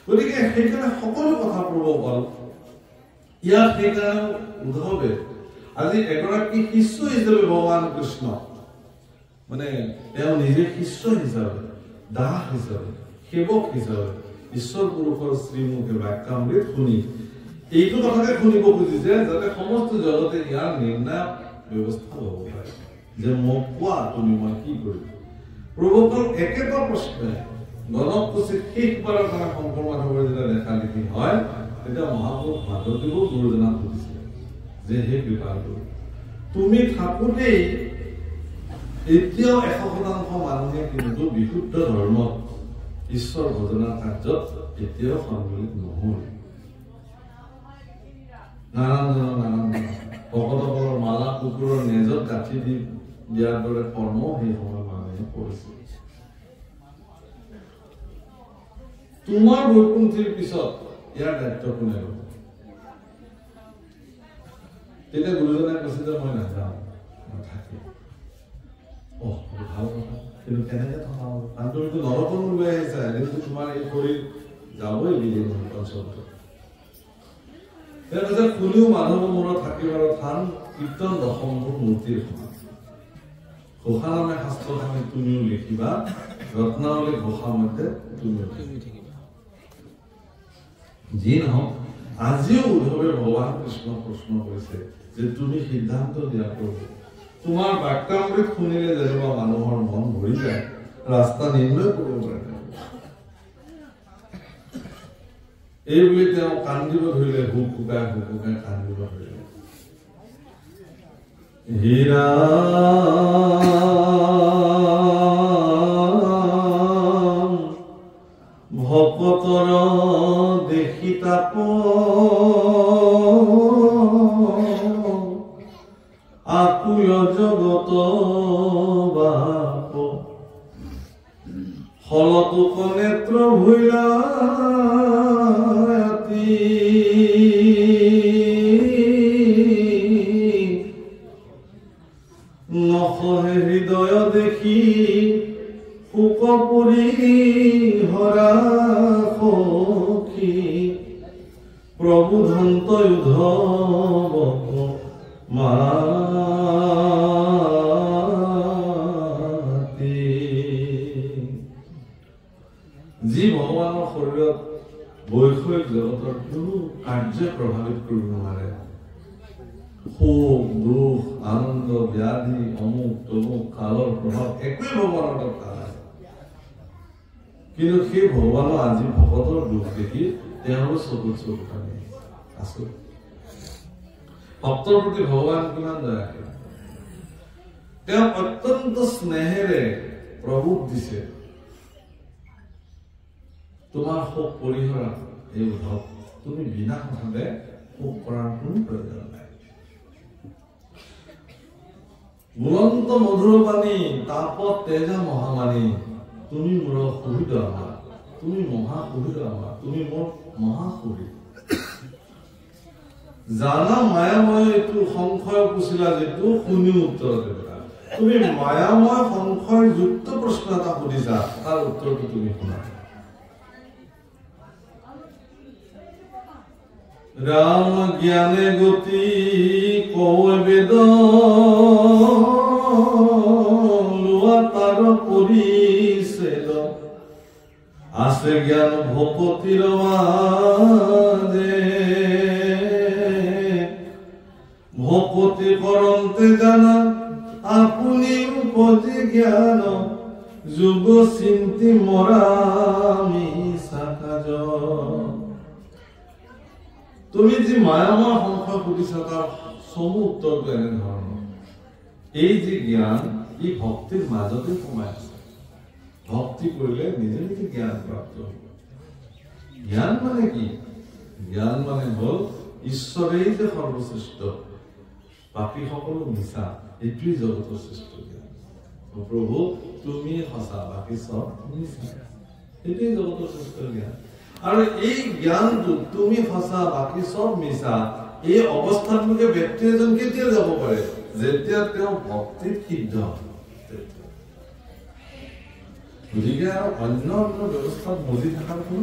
গতিকে সেইকাৰণে সকলো কথা ক'ব পাৰো। ইয়াত সেইকাৰণে উদ্ধৱে আজি এগৰাকী শিষ্য হিচাপে ভগৱান কৃষ্ণ, মানে তেওঁ নিজে শিষ্য হিচাপে, দাস হিচাপে, সেৱক হিচাপে ঈশ্বৰ পুৰুষৰ শ্ৰীমুখে বাক্যামৃত শুনি এইটো কথাকে শুনিব খুজিছে যাতে সমস্ত জগতে ইয়াৰ নিৰ্ণায়ক ব্যৱস্থা ল'ব পাৰে যে মোক কোৱা তুমি মই কি কৰিম। প্ৰভুকৰ একেটা প্ৰশ্নে গণক কুচিত শেষবাৰৰ কাৰণে শংকৰ মাধৱৰ যেতিয়া দেখা দেখি হয়, তেতিয়া মহাপুৰুষ মাধৱদেৱো গুৰুজনাক সুধিছিলে যে হে কৃপালু, তুমি থাকোতেই এতিয়াও 100% মানুহে কিন্তু বিশুদ্ধ ধৰ্মত ঈশ্বৰ ভজনাৰ কাৰ্যত এতিয়াও সন্মিলিত নহল। নানান ভকতসকলৰ মালা কুকুৰৰ নেজত গাঁঠি দি দিয়াৰ দৰে কৰ্ম সেই সময়ত মানুহে কৰিছিল। তোমাৰ বৈকুণ্ঠীৰ পিছত ইয়াৰ দায়িত্ব কোনে ল'ব? তেতিয়া গুৰুজনে কৈছে যে মই নাযাওঁ, মই থাকিম। ভাল কথা, কিন্তু কেনেকে থকা হ'ব? কাৰণ তুমিতো নৰকন লৈ আহিছা, এদিনতো তোমাৰ এই শৰীৰ যাবই বিলীন অঞ্চলটো। কোনেও মাধৱ মূৰত থাকিবৰ থান কীৰ্তন দশমভূ মূৰ্তিৰ সমান। ঘোষা নামে শাস্ত্ৰখানি তুমিও লিখিবা, ৰত্নাৱলী ঘোষা মধ্যে তুমিও থাকিবা। যি নহওক, আজিও উদ্ধৱে ভগৱান কৃষ্ণক প্ৰশ্ন কৰিছে যে তুমি সিদ্ধান্ত দিয়া প্ৰভু, তোমাৰ বাক্যামৃত শুনিলে যেনিবা মানুহৰ মন ভৰি যায়, ৰাস্তা নিৰ্ণয় কৰিব পাৰে। এই বুলি তেওঁ কান্দিব ধৰিলে, হুক হুকাই কান্দিব ধৰিলে। হীৰা ভকতৰ দেখি তাপ আকুল জগত বাপ ফলতোক নেত্ৰ ভূলা নখহে হৃদয় দেখি শোক পৰি হৰা সখী প্ৰভুধন্ত উদ্ধৱক মাতি। যি ভগৱানৰ শৰীৰত বৈষয়িক জগতৰ কোনো কাৰ্য প্ৰভাৱিত কৰিব নোৱাৰে, সুখ দুখ আনন্দ ব্যাধি অমুক তমুক কালৰ প্ৰভাৱ একোৱে ভগৱানৰ তাত নাই। কিন্তু সেই ভগৱানৰ আজি ভকতৰ দুখ দেখি তেওঁৰ চকুত চকু কানি আছো। ভক্তৰ প্ৰতি ভগৱান কিমান দয়াশীল, তেওঁ অত্যন্ত স্নেহেৰে প্ৰভুক দিছে তোমাৰ শোক পৰিহৰা। এই উদ্ধৱ, তুমি বিনা কথাতে শোক কৰাৰ কোনো প্ৰয়োজন নাই। বুলন্ত মধুৰ পানী তাপত তেজা মহামানী, তুমি মোৰ শহীদ আমাৰ, তুমি মহাশহীদ আমাৰ, তুমি মোৰ মহাশহীদ। জানা মায়াময় এইটো সংশয় পুছিলা যেটো শুনি উত্তৰ দিবা তুমি মায়াময় সংশয় যুক্ত প্ৰশ্ন এটা সুধিছা তাৰ উত্তৰটো তুমি শুনা राम ज्ञाने गति कौए वेद लुआ तार परिसेद आसे ज्ञान भोपतिर माजे भोपति करन्ते जाना आपुनि उपजे ज्ञान जुग चिंति मरामी साकाज তুমি যে মায়াময় সংখ্যা সুধিছা তাৰ সমু উত্তৰটো এনে ধৰণৰ এই যে জ্ঞান ই ভক্তিৰ মাজতে সোমাই আছে ভক্তি কৰিলে নিজে নিজে জ্ঞান প্ৰাপ্ত হ'ব জ্ঞান মানে কি জ্ঞান মানে হ'ল ঈশ্বৰেই যে সৰ্বশ্ৰেষ্ঠ বাকী সকলো মিছা এইটোৱেই জগতৰ শ্ৰেষ্ঠ জ্ঞান প্ৰভু তুমি সঁচা বাকী চব মিছা এইটোৱেই জগতৰ শ্ৰেষ্ঠ জ্ঞান আৰু এই জ্ঞানটো তুমি সঁচা বাকি সব মিছা এই অৱস্থাটোকে ব্যক্তি এজন কেতিয়া যাব পাৰে যেতিয়া তেওঁ ভক্তিত সিদ্ধ গতিকে আৰু অন্য অন্য ব্যৱস্থাত মজি থকাৰ কোনো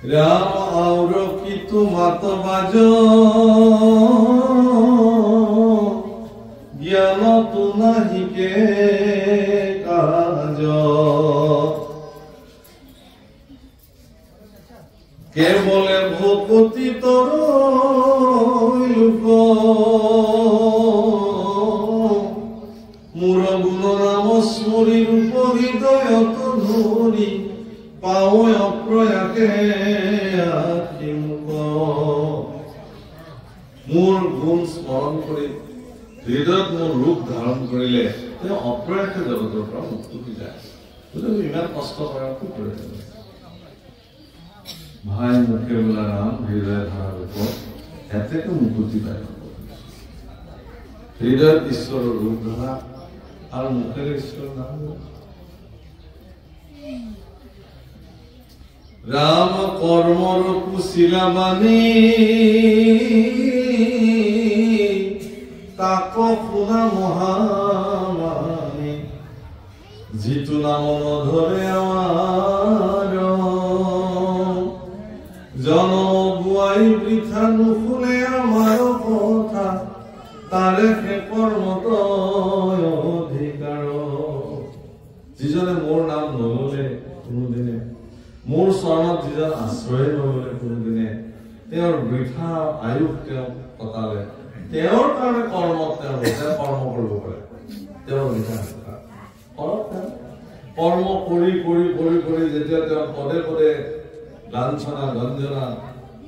ৰাম আউৰ কি তোমাত বাজ জ্ঞান তো নাহিকে কাজ কেবলে ভকতি তোর লোক মোর গুণ নাম স্মরি রূপ হৃদয়ত ধরি পাও অপ্রয়াকে মোর গুণ স্মরণ কৰি হৃদয়ত মোৰ ৰূপ ধাৰণ কৰিলে তেওঁ অপ্ৰয়াকে জগতৰ পৰা মুক্ত হৈ যায় ইমান কষ্ট কৰাৰ কি কৰে भाई मुखे बोला राम हृदय धारा रूप एते तो मुक्ति पाए हृदय ईश्वर रूप धारा और मुखे ईश्वर नाम राम कर्म कुशिला बानी ताको खुना महामानी जितु नाम नधरे आमार জনম গুৱাই বৃথা নুশুনে আমাৰ কথা তাৰে শেষৰ মতয় অধিকাৰ যিজনে মোৰ নাম নললে কোনোদিনে মোৰ চৰণত যিজন আশ্ৰয় নললে কোনোদিনে তেওঁৰ বৃথা আয়ুস তেওঁ কটালে তেওঁৰ কাৰণে কৰ্মত তেওঁ কৰ্ম কৰিব পাৰে তেওঁৰ বৃথা কৰ্ম কৰি কৰি কৰি কৰি যেতিয়া তেওঁ পদে পদে লাঞ্ছনা গঞ্জনা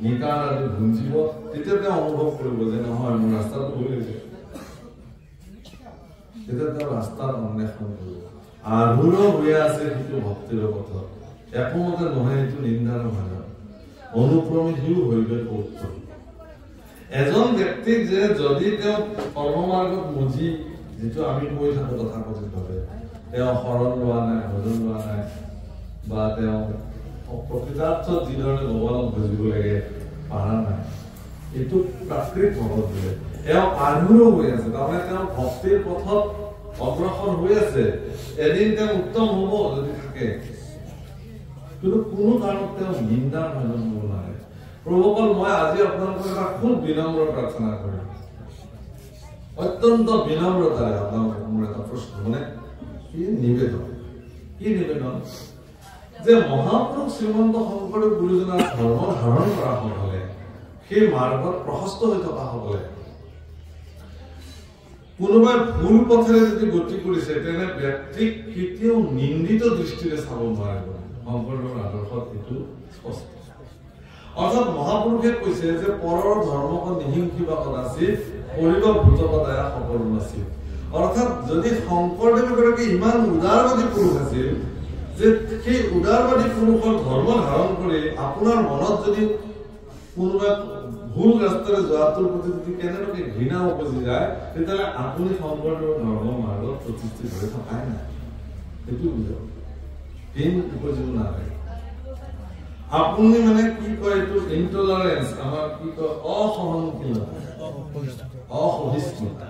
নিকাৰ আদি ভুঞ্জিব তেতিয়া তেওঁ অনুভৱ কৰিব যে নহয় মোৰ ৰাস্তাটো ভুল হৈছে তেতিয়া তেওঁ ৰাস্তাৰ অন্বেষণ কৰিব আধুৰ হৈ আছে সেইটো ভক্তিৰ পথত একমতে নহয় এইটো নিন্দাৰ নহয় অনুক্ৰমে সিও হৈ গৈ উত্তম এজন ব্যক্তিক যে যদি তেওঁ কৰ্মমাৰ্গত মুজি যিটো আমি কৈ থাকো তথাকথিতভাৱে তেওঁ শৰণ লোৱা নাই ভজন লোৱা নাই বা তেওঁ প্ৰকৃতাৰ্থ যিধৰণে ভগৱানক বুজিব লাগে পাৰা নাই এইটো প্ৰাকৃতিক ভগত বোলে এওঁ আধুৰ হৈ আছে তাৰমানে তেওঁ ভক্তিৰ পথত অগ্ৰসৰ হৈ আছে এদিন তেওঁ উত্তম হ'ব যদি থাকে কিন্তু কোনো কাৰণত তেওঁ নিন্দাৰ ভজন হ'ব নোৱাৰে প্ৰভুসকল মই আজি আপোনালোকৰ এটা খুব বিনম্ৰ প্ৰাৰ্থনা কৰিম অত্যন্ত বিনম্ৰতাৰে আপোনালোকক মোৰ এটা প্ৰশ্ন মানে কি নিবেদন যে মহাপুৰুষ শ্ৰীমন্ত শংকৰদেৱ গুৰুজনাৰ ধৰ্ম ধাৰণ কৰা সকলে সেই মাৰ্গত প্ৰশস্ত হৈ থকা সকলে কোনোবাই ভুল পথেৰে যদি গতি কৰিছে তেনে ব্যক্তিক কেতিয়াও নিন্দিত দৃষ্টিৰে চাব নোৱাৰিব শংকৰদেৱৰ আদৰ্শত এইটো স্পষ্ট অৰ্থাৎ মহাপুৰুষে কৈছে যে পৰৰ ধৰ্মক নিহিংসিবা কদাচি কৰিব ভূতপদায়া সফল নাছিল অৰ্থাৎ যদি শংকৰদেৱ এগৰাকী ইমান উদাৰবাদী পুৰুষ আছিল যে সেই উদাৰবাদী পুৰুষৰ ধৰ্ম ধাৰণ কৰি আপোনাৰ মনত যদি কোনোবা ভুল ৰাস্তাৰে যোৱাটোৰ প্ৰতি যদি কেনেকৈ ঘৃণা উপজি যায় তেতিয়াহ'লে আপুনি শংকৰদেৱৰ ধৰ্ম মাৰ্গত প্ৰতিষ্ঠিত হৈ থকাই নাই সেইটো বুজাওক ঘৃণ উপজিব নালাগে আপুনি মানে কি কয় এইটো ইনটলাৰেন্স আমাৰ কি কয় অসহনশীলতা অসহিষ্ণুতা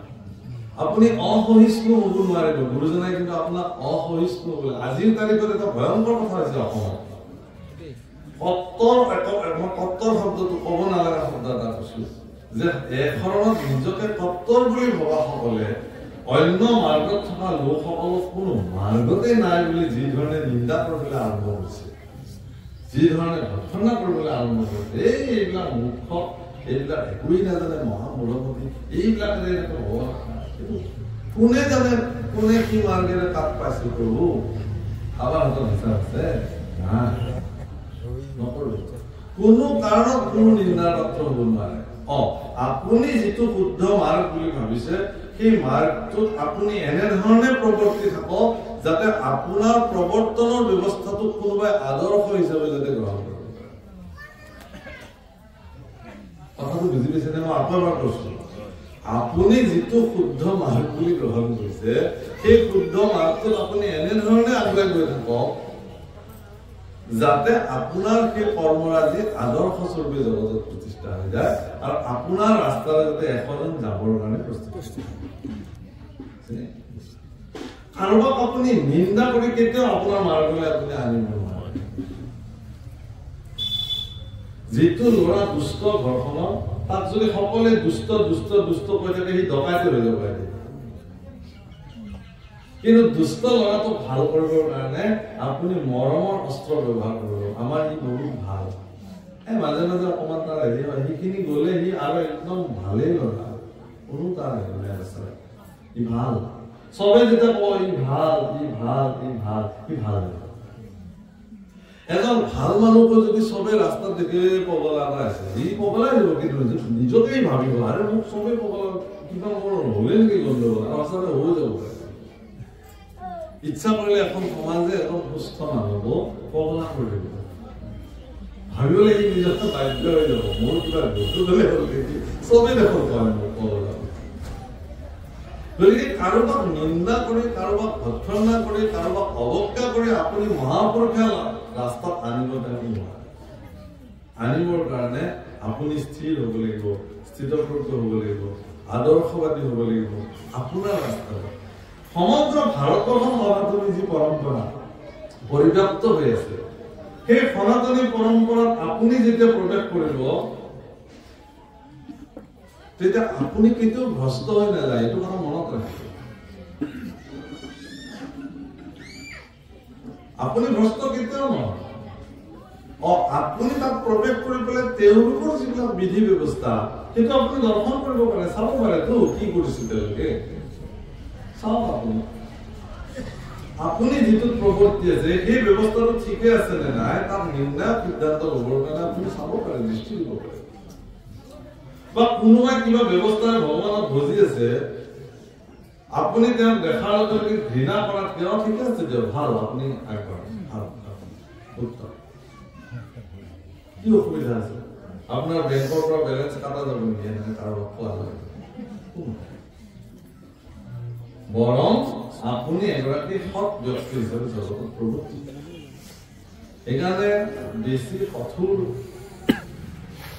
আপুনি অসহিষ্ণু হ'ব নোৱাৰিব গুৰুজনাই কিন্তু আপোনাক অসহিষ্ণু হ'ব আজিৰ তাৰিখত এটা ভয়ংকৰ কথা হৈছে অসমত কত্তৰ শব্দটো ক'ব নালাগা শব্দ এটা কৈছো যে এশৰণত নিজকে কত্তৰ বুলি ভবা সকলে অন্য মাৰ্গত থকা লোকসকলক কোনো মাৰ্গতে নাই বুলি যি ধৰণে নিন্দা কৰিবলৈ আৰম্ভ কৰিছে যি ধৰণে ভৎসনা কৰিবলৈ আৰম্ভ কৰিছে এইবিলাক মূৰ্খ এইবিলাক একোৱেই নাজানে মহামূলমতী এইবিলাকেৰে ভবা কোনে জানে কোনে কি মাৰ্গেৰে কাট পাইছে প্ৰভু আমাৰ হাতত হিচাপ আছে কোনো কাৰণত কোনো নিন্দাৰ পাত্ৰ হ'ব নোৱাৰে আপুনি যিটো শুদ্ধ মাৰ্গ বুলি ভাবিছে সেই মাৰ্গটোত আপুনি এনেধৰণে প্ৰৱৰ্তি থাকক যাতে আপোনাৰ প্ৰৱৰ্তনৰ ব্যৱস্থাটোক কোনোবাই আদৰ্শ হিচাপে যাতে গ্ৰহণ কৰিব পাৰে কথাটো বুজি পাইছেনে মই আকৌ এবাৰ কৈছো আপুনি যিটো শুদ্ধ মাৰ্গ বুলি গ্ৰহণ কৰিছে সেই শুদ্ধ মাৰ্গটোত আপুনি এনেধৰণে আগুৱাই গৈ থাকক যাতে আপোনাৰ সেই কৰ্মৰাজি আদৰ্শ স্বৰূপে জগতত প্ৰতিষ্ঠা হৈ যায় আৰু আপোনাৰ ৰাস্তাৰে যাতে এখন যাবৰ কাৰণে প্ৰস্তুত কাৰোবাক আপুনি নিন্দা কৰি কেতিয়াও আপোনাৰ মাৰ্গলৈ আপুনি আনিব নোৱাৰে যিটো ল'ৰা দুষ্ট ঘৰখনত তাক যদি সকলোৱে দুষ্ট দুষ্ট দুষ্ট কৈ থাকে সি ডকাইতে হৈ যাব কিন্তু দুষ্ট ল'ৰাটোক ভাল কৰিবৰ কাৰণে আপুনি মৰমৰ অস্ত্ৰ ব্যৱহাৰ কৰিব আমাৰ ই বহুত ভাল মাজে মাজে অকমান তাৰ হেৰি হয় সেইখিনি গলে সি আৰু একদম ভালেই ল'ৰা কোনো তাৰ ই ভাল চবে যেতিয়া কয় ই ভাল ই ভাল ই ভাল ই ভাল এজন ভাল মানুহকো যদি চবে ৰাস্তাত দেখি পগলা এটা আছে সি পগলাই দিব কিন্তু নিজকেই ভাবিব আৰে মোক চবে পগলা কিবা মোৰ হলে নেকি গণ্ডগোল আৰু আচলতে হৈ যাব ইচ্ছা কৰিলে এখন সমাজে এখন সুস্থ মানুহক পগলা কৰি দিব ভাবিবলে সি নিজৰ বাধ্য হৈ যাব মোৰ কিবা বস্তু হলে হ'ল নেকি চবে দেখোন কয় মোক পগলা গতিকে কাৰোবাক নিন্দা কৰি কাৰোবাক ভৎসনা কৰি কাৰোবাক অৱজ্ঞা কৰি আপুনি মহাপুৰুষে ৰাস্তাত আনিব নোৱাৰে আনিবৰ কাৰণে আপুনি স্থিৰ হ'ব লাগিব স্থিতপ্ৰজ্ঞ হ'ব লাগিব আদৰ্শবাদী হ'ব লাগিব আপোনাৰ ৰাস্তাত সমগ্ৰ ভাৰতবৰ্ষৰ সনাতনী যি পৰম্পৰা পৰিব্যাপ্ত হৈ আছে সেই সনাতনী পৰম্পৰাত আপুনি যেতিয়া প্ৰৱেশ কৰিব তেতিয়া আপুনি কেতিয়াও ভ্ৰষ্ট হৈ নাযায় এইটো কথা মনত ৰাখিব আপুনি ভ্ৰষ্ট কেতিয়াও নহয় আপুনি তাত প্ৰৱেশ কৰি পেলাই তেওঁলোকৰ যিবিলাক বিধি ব্যৱস্থা সেইটো আপুনি দৰ্শন কৰিব পাৰে চাব পাৰেতো কি কৰিছে তেওঁলোকে চাওক আপুনি যিটো প্ৰৱৰ্তি আছে সেই ব্যৱস্থাটো ঠিকে আছে নে নাই তাক নিৰ্ণায়ক সিদ্ধান্ত ল'বৰ কাৰণে আপুনি চাব পাৰে দৃষ্টি দিব পাৰে বা কোনোবাই কিবা ব্যৱস্থাৰে ভগৱানক ভজি আছে আপুনি তেওঁক দেখাৰ লগে ঘৃণা কৰাত তেওঁ ঠিকে আছে দিয়ক ভাল আপুনি আগবাঢ়ক ভাল উত্তম কি অসুবিধা আছে আপোনাৰ বেংকৰ পৰা বেলেঞ্চ কাটা যাব নেকি এনেকে কাৰোবাক কোৱা যায় বৰং আপুনি এগৰাকী সৎ ব্যক্তি হিচাপে জগতত প্ৰৱৰ্তি সেইকাৰণে বেছি কঠোৰ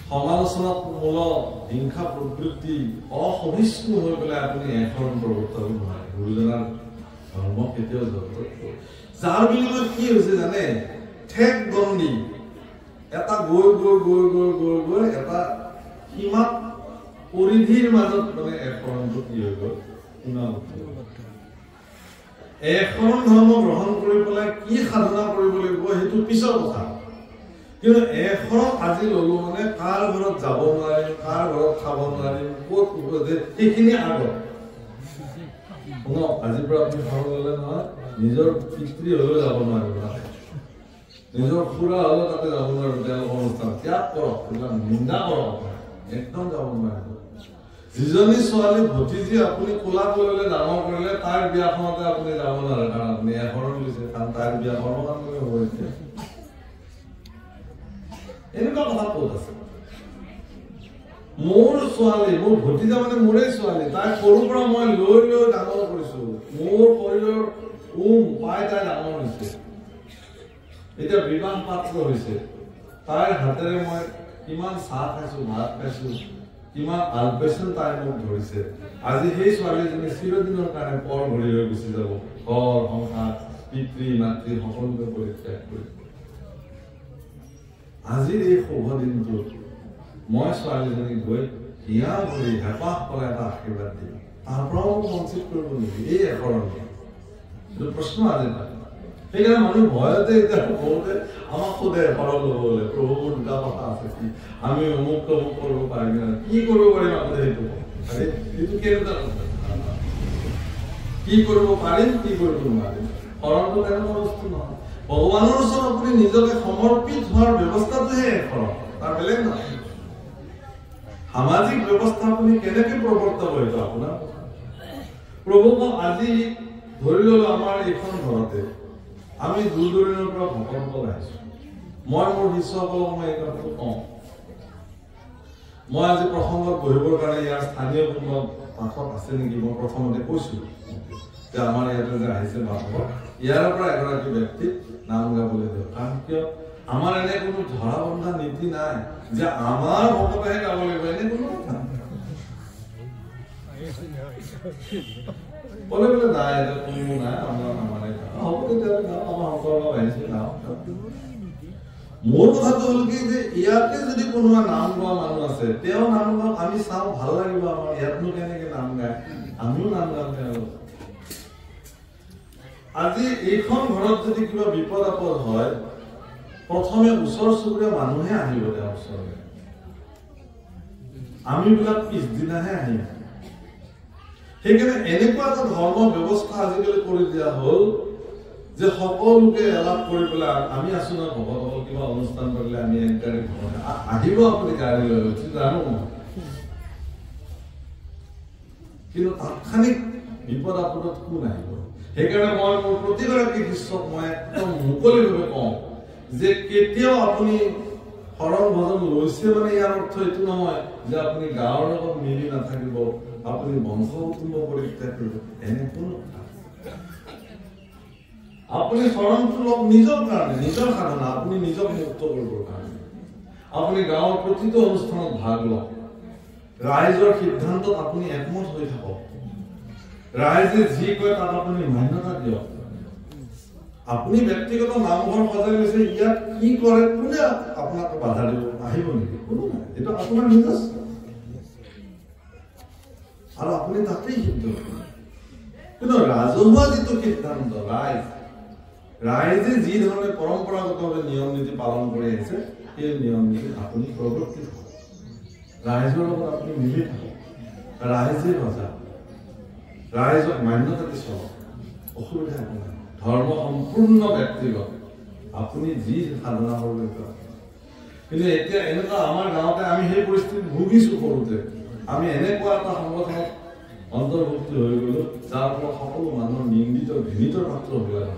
সমালোচনামূলক হিংসা প্ৰবৃত্তি অসহিষ্ণু হৈ পেলাই আপুনি এখন প্ৰৱৰ্তাব নোৱাৰে গুৰুজনাৰ ধৰ্ম কেতিয়াও জগতত যাৰ বিনিময়ত কি হৈছে জানে ঠেক গণ্ডি এটা গৈ গৈ গৈ গৈ গৈ গৈ এটা সীমা পৰিধিৰ মাজত মানে এশৰণটো কি হৈ গ'ল এখন ধৰ্ম গ্ৰহণ কৰি পেলাই কি সাধনা কৰিব লাগিব সেইটো পিছৰ কথা কিন্তু এখন আজি ললো মানে কাৰ ঘৰত যাব নোৱাৰিম কাৰ ঘৰত খাব নোৱাৰিম ক'ত সেইখিনি আগত আজিৰ পৰা আপুনি খাব গলে নহয় নিজৰ পিতৃ হলেও যাব নোৱাৰিব নিজৰ খুৰা হলেও তাতে যাব নোৱাৰিব তেওঁলোকৰ অনুষ্ঠান ত্যাগ কৰক এইবিলাক নিন্দা কৰক একদম যাব নোৱাৰিব যিজনী ছোৱালী ভতিজী আপুনি কোলা কৰিলে ডাঙৰ কৰিলে তাৰ বিয়াখনতে আপুনি যাব নোৱাৰে কাৰণ আপুনি এশৰণ লৈছে কাৰণ তাৰ বিয়া কৰ্মকাণ্ড হ'ব এতিয়া এনেকুৱা কথা ক'ত আছে মোৰ ছোৱালী মোৰ ভতিজা মানে মোৰে ছোৱালী তাই সৰুৰ পৰা মই লৈ লৈ ডাঙৰ কৰিছো মোৰ শৰীৰৰ পাই তাই ডাঙৰ হৈছে এতিয়া বিবাহ পাত্ৰ হৈছে তাইৰ হাতেৰে মই কিমান চাহ খাইছো, ভাত খাইছো, কিমান আলপেচন তাই মোক ধৰিছে। আজি সেই ছোৱালীজনী চিৰদিনৰ কাৰণে পৰ ভৰি হৈ গুচি যাব, ঘৰ সংসাৰ পিতৃ মাতৃ সকলোকে পৰিত্যাগ কৰি। আজিৰ এই শুভ দিনটোত মই ছোৱালীজনীক গৈ হিয়া ভৰি হেঁপাহ কৰে এটা আশীৰ্বাদ দিম, তাৰ পৰাও বঞ্চিত কৰিব নেকি? এই এশৰণীয় এইটো প্ৰশ্ন আজি তাত। সেইকাৰণে মানুহ ভয়তে এতিয়া বহুতে আমাক সোধে সৰল ল'বলৈ, প্ৰভু মোৰ দুটা কথা আছে, কি আমি অমুক তমুক কৰিব পাৰিম না, কি কৰিব পাৰিম আপুনি সেইটো এইটো কেনেকুৱা কথা, কি কৰিব পাৰিম কি কৰিব নোৱাৰিম। শৰণটো তেনেকুৱা বস্তু নহয়। ভগৱানৰ ওচৰত আপুনি নিজকে সমৰ্পিত হোৱাৰ ব্যৱস্থাটোহে শৰণ, তাৰ বেলেগ নহয়। সামাজিক ব্যৱস্থা আপুনি কেনেকে প্ৰৱৰ্তাব এইটো আপোনাৰ কথা। প্ৰভুক আজি ধৰি ললো আমাৰ এইখন ঘৰতে আমি দূৰ দূৰণিৰ পৰা ভকতসকল আহিছো। মই মোৰ শিষ্যসকলক মই এই কথাটো কওঁ, মই আজি প্ৰসংগত বহিবৰ কাৰণে ইয়াৰ স্থানীয় কোনো পাঠক আছে নেকি মই প্ৰথমতে কৈছো যে আমাৰ ইয়াতে যে আহিছে বাথক, ইয়াৰ পৰা এগৰাকী ব্যক্তিক নাম গাবলৈ দিয়ক। কাৰণ কিয় আমাৰ এনে কোনো ধৰা বন্ধা নীতি নাই যে আমাৰ ভকতেহে গাব লাগিব, এনে কোনো কথা বলে বলে নাই, কোনো নাই, আমাৰ নামানে হ'ব তেতিয়াহ'লে আমাৰ সকলো আহিছে গাওঁ। মোৰ কথাটো হ'ল কি যে ইয়াতে যদি কোনোবা নাম গোৱা মানুহ আছে, তেওঁ নাম গাওক, আমি চাওঁ, ভাল লাগিব আমাৰ। ইয়াতনো কেনেকে নাম গায়, আমিও নাম গাম তেওঁলোক। আজি এইখন ঘৰত যদি কিবা বিপদ আপদ হয়, প্ৰথমে ওচৰ চুবুৰীয়া মানুহে আহিব তেওঁৰ ওচৰলৈ, আমি বিলাক পিছদিনাহে আহিম। সেইকাৰণে এনেকুৱা এটা ধৰ্ম ব্যৱস্থা আজিকালি কৰি দিয়া হ'ল যে সকলোকে এলাপ কৰি পেলাই আমি আছো না ভকতসকল কিবা অনুষ্ঠান কৰিলে আমি এক গাড়ী আহিব, আপুনি গাড়ী লৈ উঠি জানো, কিন্তু তাৎক্ষণিক বিপদ আপদত কোন আহিব। সেইকাৰণে মই মোৰ প্ৰতিগৰাকী শিষ্যক মই একদম মুকলিভাৱে কওঁ যে কেতিয়াও আপুনি শৰণ ভজন লৈছে মানে ইয়াৰ অৰ্থ এইটো নহয় যে আপুনি গাঁৱৰ লগত মিলি নাথাকিব, আপুনি বংশ কুটুম্ব পৰিত্যাগ কৰিব, এনে কোনো কথা। আপুনি শৰণটো লওক নিজৰ কাৰণে, নিজৰ সাধনা, আপুনি নিজক মুক্ত কৰিবৰ কাৰণে। আপুনি গাঁৱৰ প্ৰতিটো অনুষ্ঠানত ভাগ লওক, ৰাইজৰ সিদ্ধান্তত আপুনি একমত হৈ থাকক, ৰাইজে যি কয় তাত আপুনি মান্যতা দিয়ক। আপুনি ব্যক্তিগত নামঘৰ সজাই লৈছে, ইয়াত কি কৰে কোনে আপোনাক বাধা দিব, আহিব নেকি? কোনো নাই, এইটো আপোনাৰ নিজস্ব আৰু আপুনি তাতেই সিদ্ধান্ত। কিন্তু ৰাজহুৱা যিটো সিদ্ধান্ত, ৰাইজে যি ধৰণে পৰম্পৰাগতভাৱে নিয়ম নীতি পালন কৰি আহিছে, সেই নিয়ম নীতি আপুনি প্ৰৱৰ্তিত হওক, ৰাইজৰ লগত আপুনি মিলি থাকক, ৰাইজে ৰজা, ৰাইজক মান্যতা দি চলক, অসুবিধা একো নাই। ধৰ্ম সম্পূৰ্ণ ব্যক্তিগত, আপুনি যি সাধনা কৰিবলৈ কয়। কিন্তু এতিয়া এনেকুৱা আমাৰ গাঁৱতে আমি সেই পৰিস্থিতিত ভুগিছো। সৰুতে আমি এনেকুৱা এটা সংগঠনত অন্তৰ্ভুক্তি হৈ গলো যাৰ ফলত সকলো মানুহৰ নিন্দিত ঘৃণিতৰ পাত্ৰ হৈ গ'ল,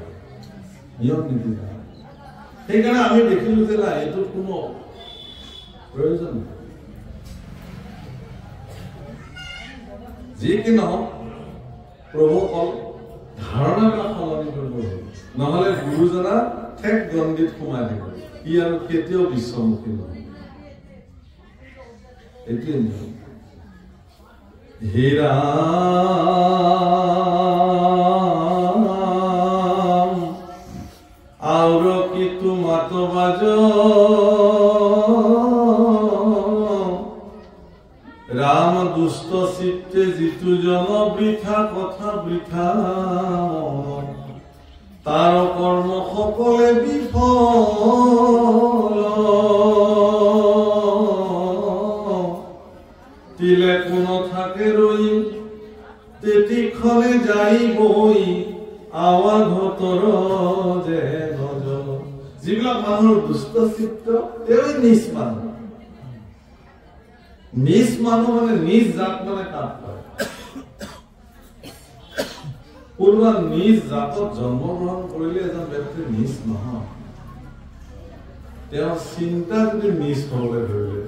নিয়ম নীতি নাই। সেইকাৰণে আমি দেখিলো যে নাই, এইটোত কোনো প্ৰয়োজন নাই। যি কি নহওক প্ৰভু অকল ধাৰণাবিলাক সলনি কৰিব হ'ল, নহলে গুৰুজনা ঠেক গণ্ডিত সোমাই থাকিব, ই আৰু কেতিয়াও বিশ্বমুখী নহয়। এইটোৱে নিয়ম। হে রাম আউর কি তুমাত বাজ, রাম দুষ্ট চিত্তে জিতু জন বৃথা কথা বৃথা, তার কর্ম সকলে বিফল, তিলে কোন থাকে রই তেতিক্ষণে যাই বই, আৱাঘতৰ যে নজ। যিবিলাক মানুহৰ দুষ্ট চিত্ত, তেওঁ নিজ মানুহ। নিজ মানুহ মানে নিজ জাত মানে কাপ পায়। কোনোবা নিজ জাতত জন্মগ্ৰহণ কৰিলে এজন ব্যক্তি নিজ নহয়। তেওঁৰ চিন্তা যদি নিজ হবলৈ ধৰিলে,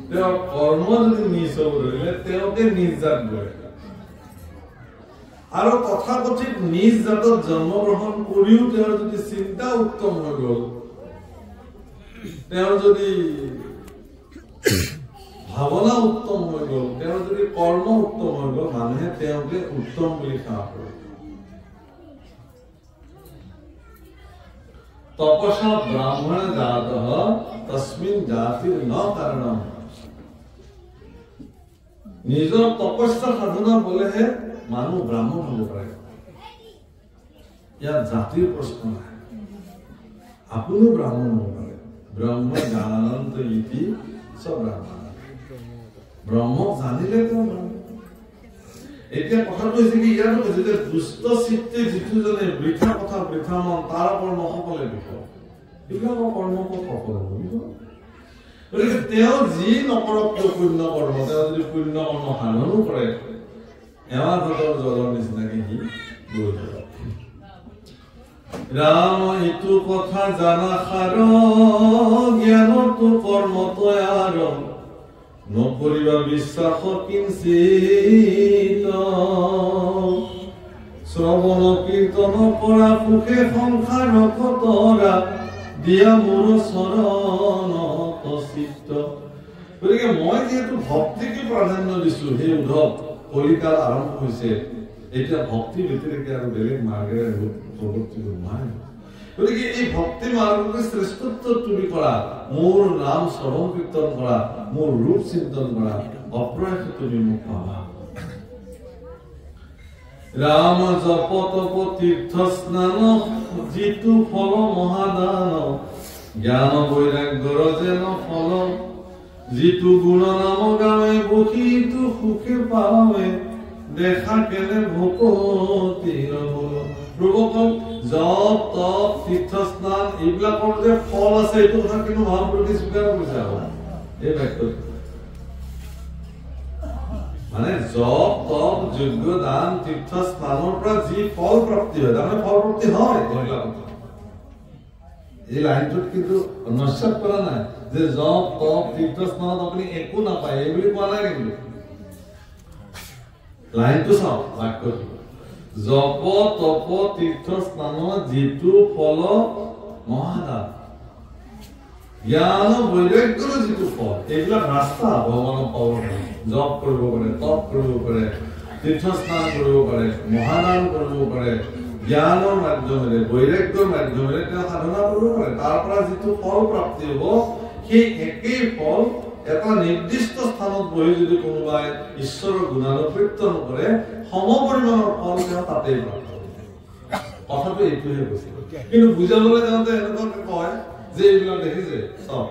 তেওঁৰ কৰ্ম যদি নিজ হব ধৰিলে, তেওঁকে নিজ জাত গঢ়ে। আৰু তথাকথিত নিজ জাতত জন্মগ্ৰহণ কৰিও তেওঁৰ যদি চিন্তা উত্তম হৈ গল, তেওঁৰ যদি ভাৱনা উত্তম হৈ গ'ল, তেওঁৰ যদি কৰ্ম উত্তম হৈ গ'ল, মানুহে তেওঁকে উত্তম বুলি সেৱা কৰে। তপসা ব্ৰাহ্মণ জাতঃ তস্মিন জাতিৰ ন কাৰণম। নিজৰ তপস্যা সাধনা বলেহে মানুহ ব্ৰাহ্মণ হ'ব পাৰে। ইয়াত জাতিৰ প্ৰশ্ন নাই, আপুনিও ব্ৰাহ্মণ হ'ব পাৰে। ব্ৰহ্ম জানন্ত ইতি চ ব্ৰাহ্মণ, ব্ৰহ্মক জানিলে তেওঁ ব্ৰাহ্মণ। এতিয়া কথাটো হৈছে কি, ইয়াতো কৈছে যে দুষ্ট চিত্তে যিটোজনে বৃথা কথা বৃথা মন তাৰ কৰ্ম সকলে বিফল। এইবিলাকৰ কৰ্ম ক'ত সফল হ'ব? গতিকে তেওঁ যি নকৰক কিয় পুণ্য কৰ্ম, তেওঁ যদি পুণ্য কৰ্ম সাধনো কৰে, এমাহ ভাতৰ জলৰ নিচিনাকে সি গৈ যাব। ৰাম এইটো কথা জানা সাৰ, জ্ঞানতো কৰ্ম তয়াৰ, নকৰিবা বিশ্বাস কিঞ্চিত। শ্ৰৱণ কীৰ্তন কৰা সুখে সংসাৰ কতৰা, দিয়া মোৰ চৰণত চিত্ত। গতিকে মই যিহেতু ভক্তিকে প্ৰাধান্য দিছো, সেই উদ্ধৱ কলিকাল আৰম্ভ হৈছে, এতিয়া ভক্তি ব্যতিৰেকে আৰু বেলেগ মাৰ্গেৰে প্ৰৱৰ্তিত নহয়। গতিকে এই ভক্তি মাৰ্গকে শ্ৰেষ্ঠত্ব তুমি কৰা, মোৰ নাম শ্ৰৱণ কীৰ্তন কৰা, মোৰ ৰূপ চিন্তন কৰা, অপ্ৰয়াসে তুমি মোক পাবা। ৰাম জপ তপ তীৰ্থ স্নান, যিটো ফল মহাদান, জ্ঞান বৈৰাগ্যৰ যেন ফল, যিটো গুণ নাম গাৱে বসিটো সুখে পাৱে, দেখা কেনে ভকতিৰ বল। প্ৰভুসকল, জপ তপ তীৰ্থ স্নান এইবিলাকৰ যে ফল আছে, এইটো কথা কিন্তু মহাপুৰুষে স্বীকাৰ কৰিছে। এই বাক্য মানে জপ তপ যজ্ঞ দান তীৰ্থ স্নানৰ পৰা যি ফল প্ৰাপ্তি হয়, তাৰমানে ফল প্ৰাপ্তি হয়। এই লাইনটোত কিন্তু নস্যাৎ কৰা নাই যে জপ তপ তীৰ্থ স্নানত আপুনি একো নাপায়, এই বুলি কোৱা নাই। কিন্তু লাইনটো চাওক, বাক্যটো জপ তপ তীৰ্থ স্নানত যিটো ফল মহাদান, জ্ঞান বৈৰাগ্যৰ যিটো ফল, এইবিলাক ৰাস্তা ভগৱানক পাবৰ কাৰণে। জপ কৰিব পাৰে, তপ কৰিব পাৰে, তীৰ্থ স্নান কৰিব পাৰে, মহাদান কৰিব পাৰে, জ্ঞানৰ মাধ্যমেৰে বৈৰাগ্যৰ মাধ্যমেৰে তেওঁ সাধনা কৰিব পাৰে। তাৰ পৰা যিটো ফল প্ৰাপ্তি হ'ব, সেই একেই ফল এটা নিৰ্দিষ্ট স্থানত বহি যদি কোনোবাই ঈশ্বৰৰ গুণানুকীৰ্তন কৰে, সম পৰিমাণৰ ফল তেওঁ তাতেই প্ৰাপ্ত হ'ব। কথাটো এইটোহে কৈছিল। কিন্তু বুজাবলৈ যাওঁতে এনেকুৱাকে কয় যে এইবিলাক দেখিছে চব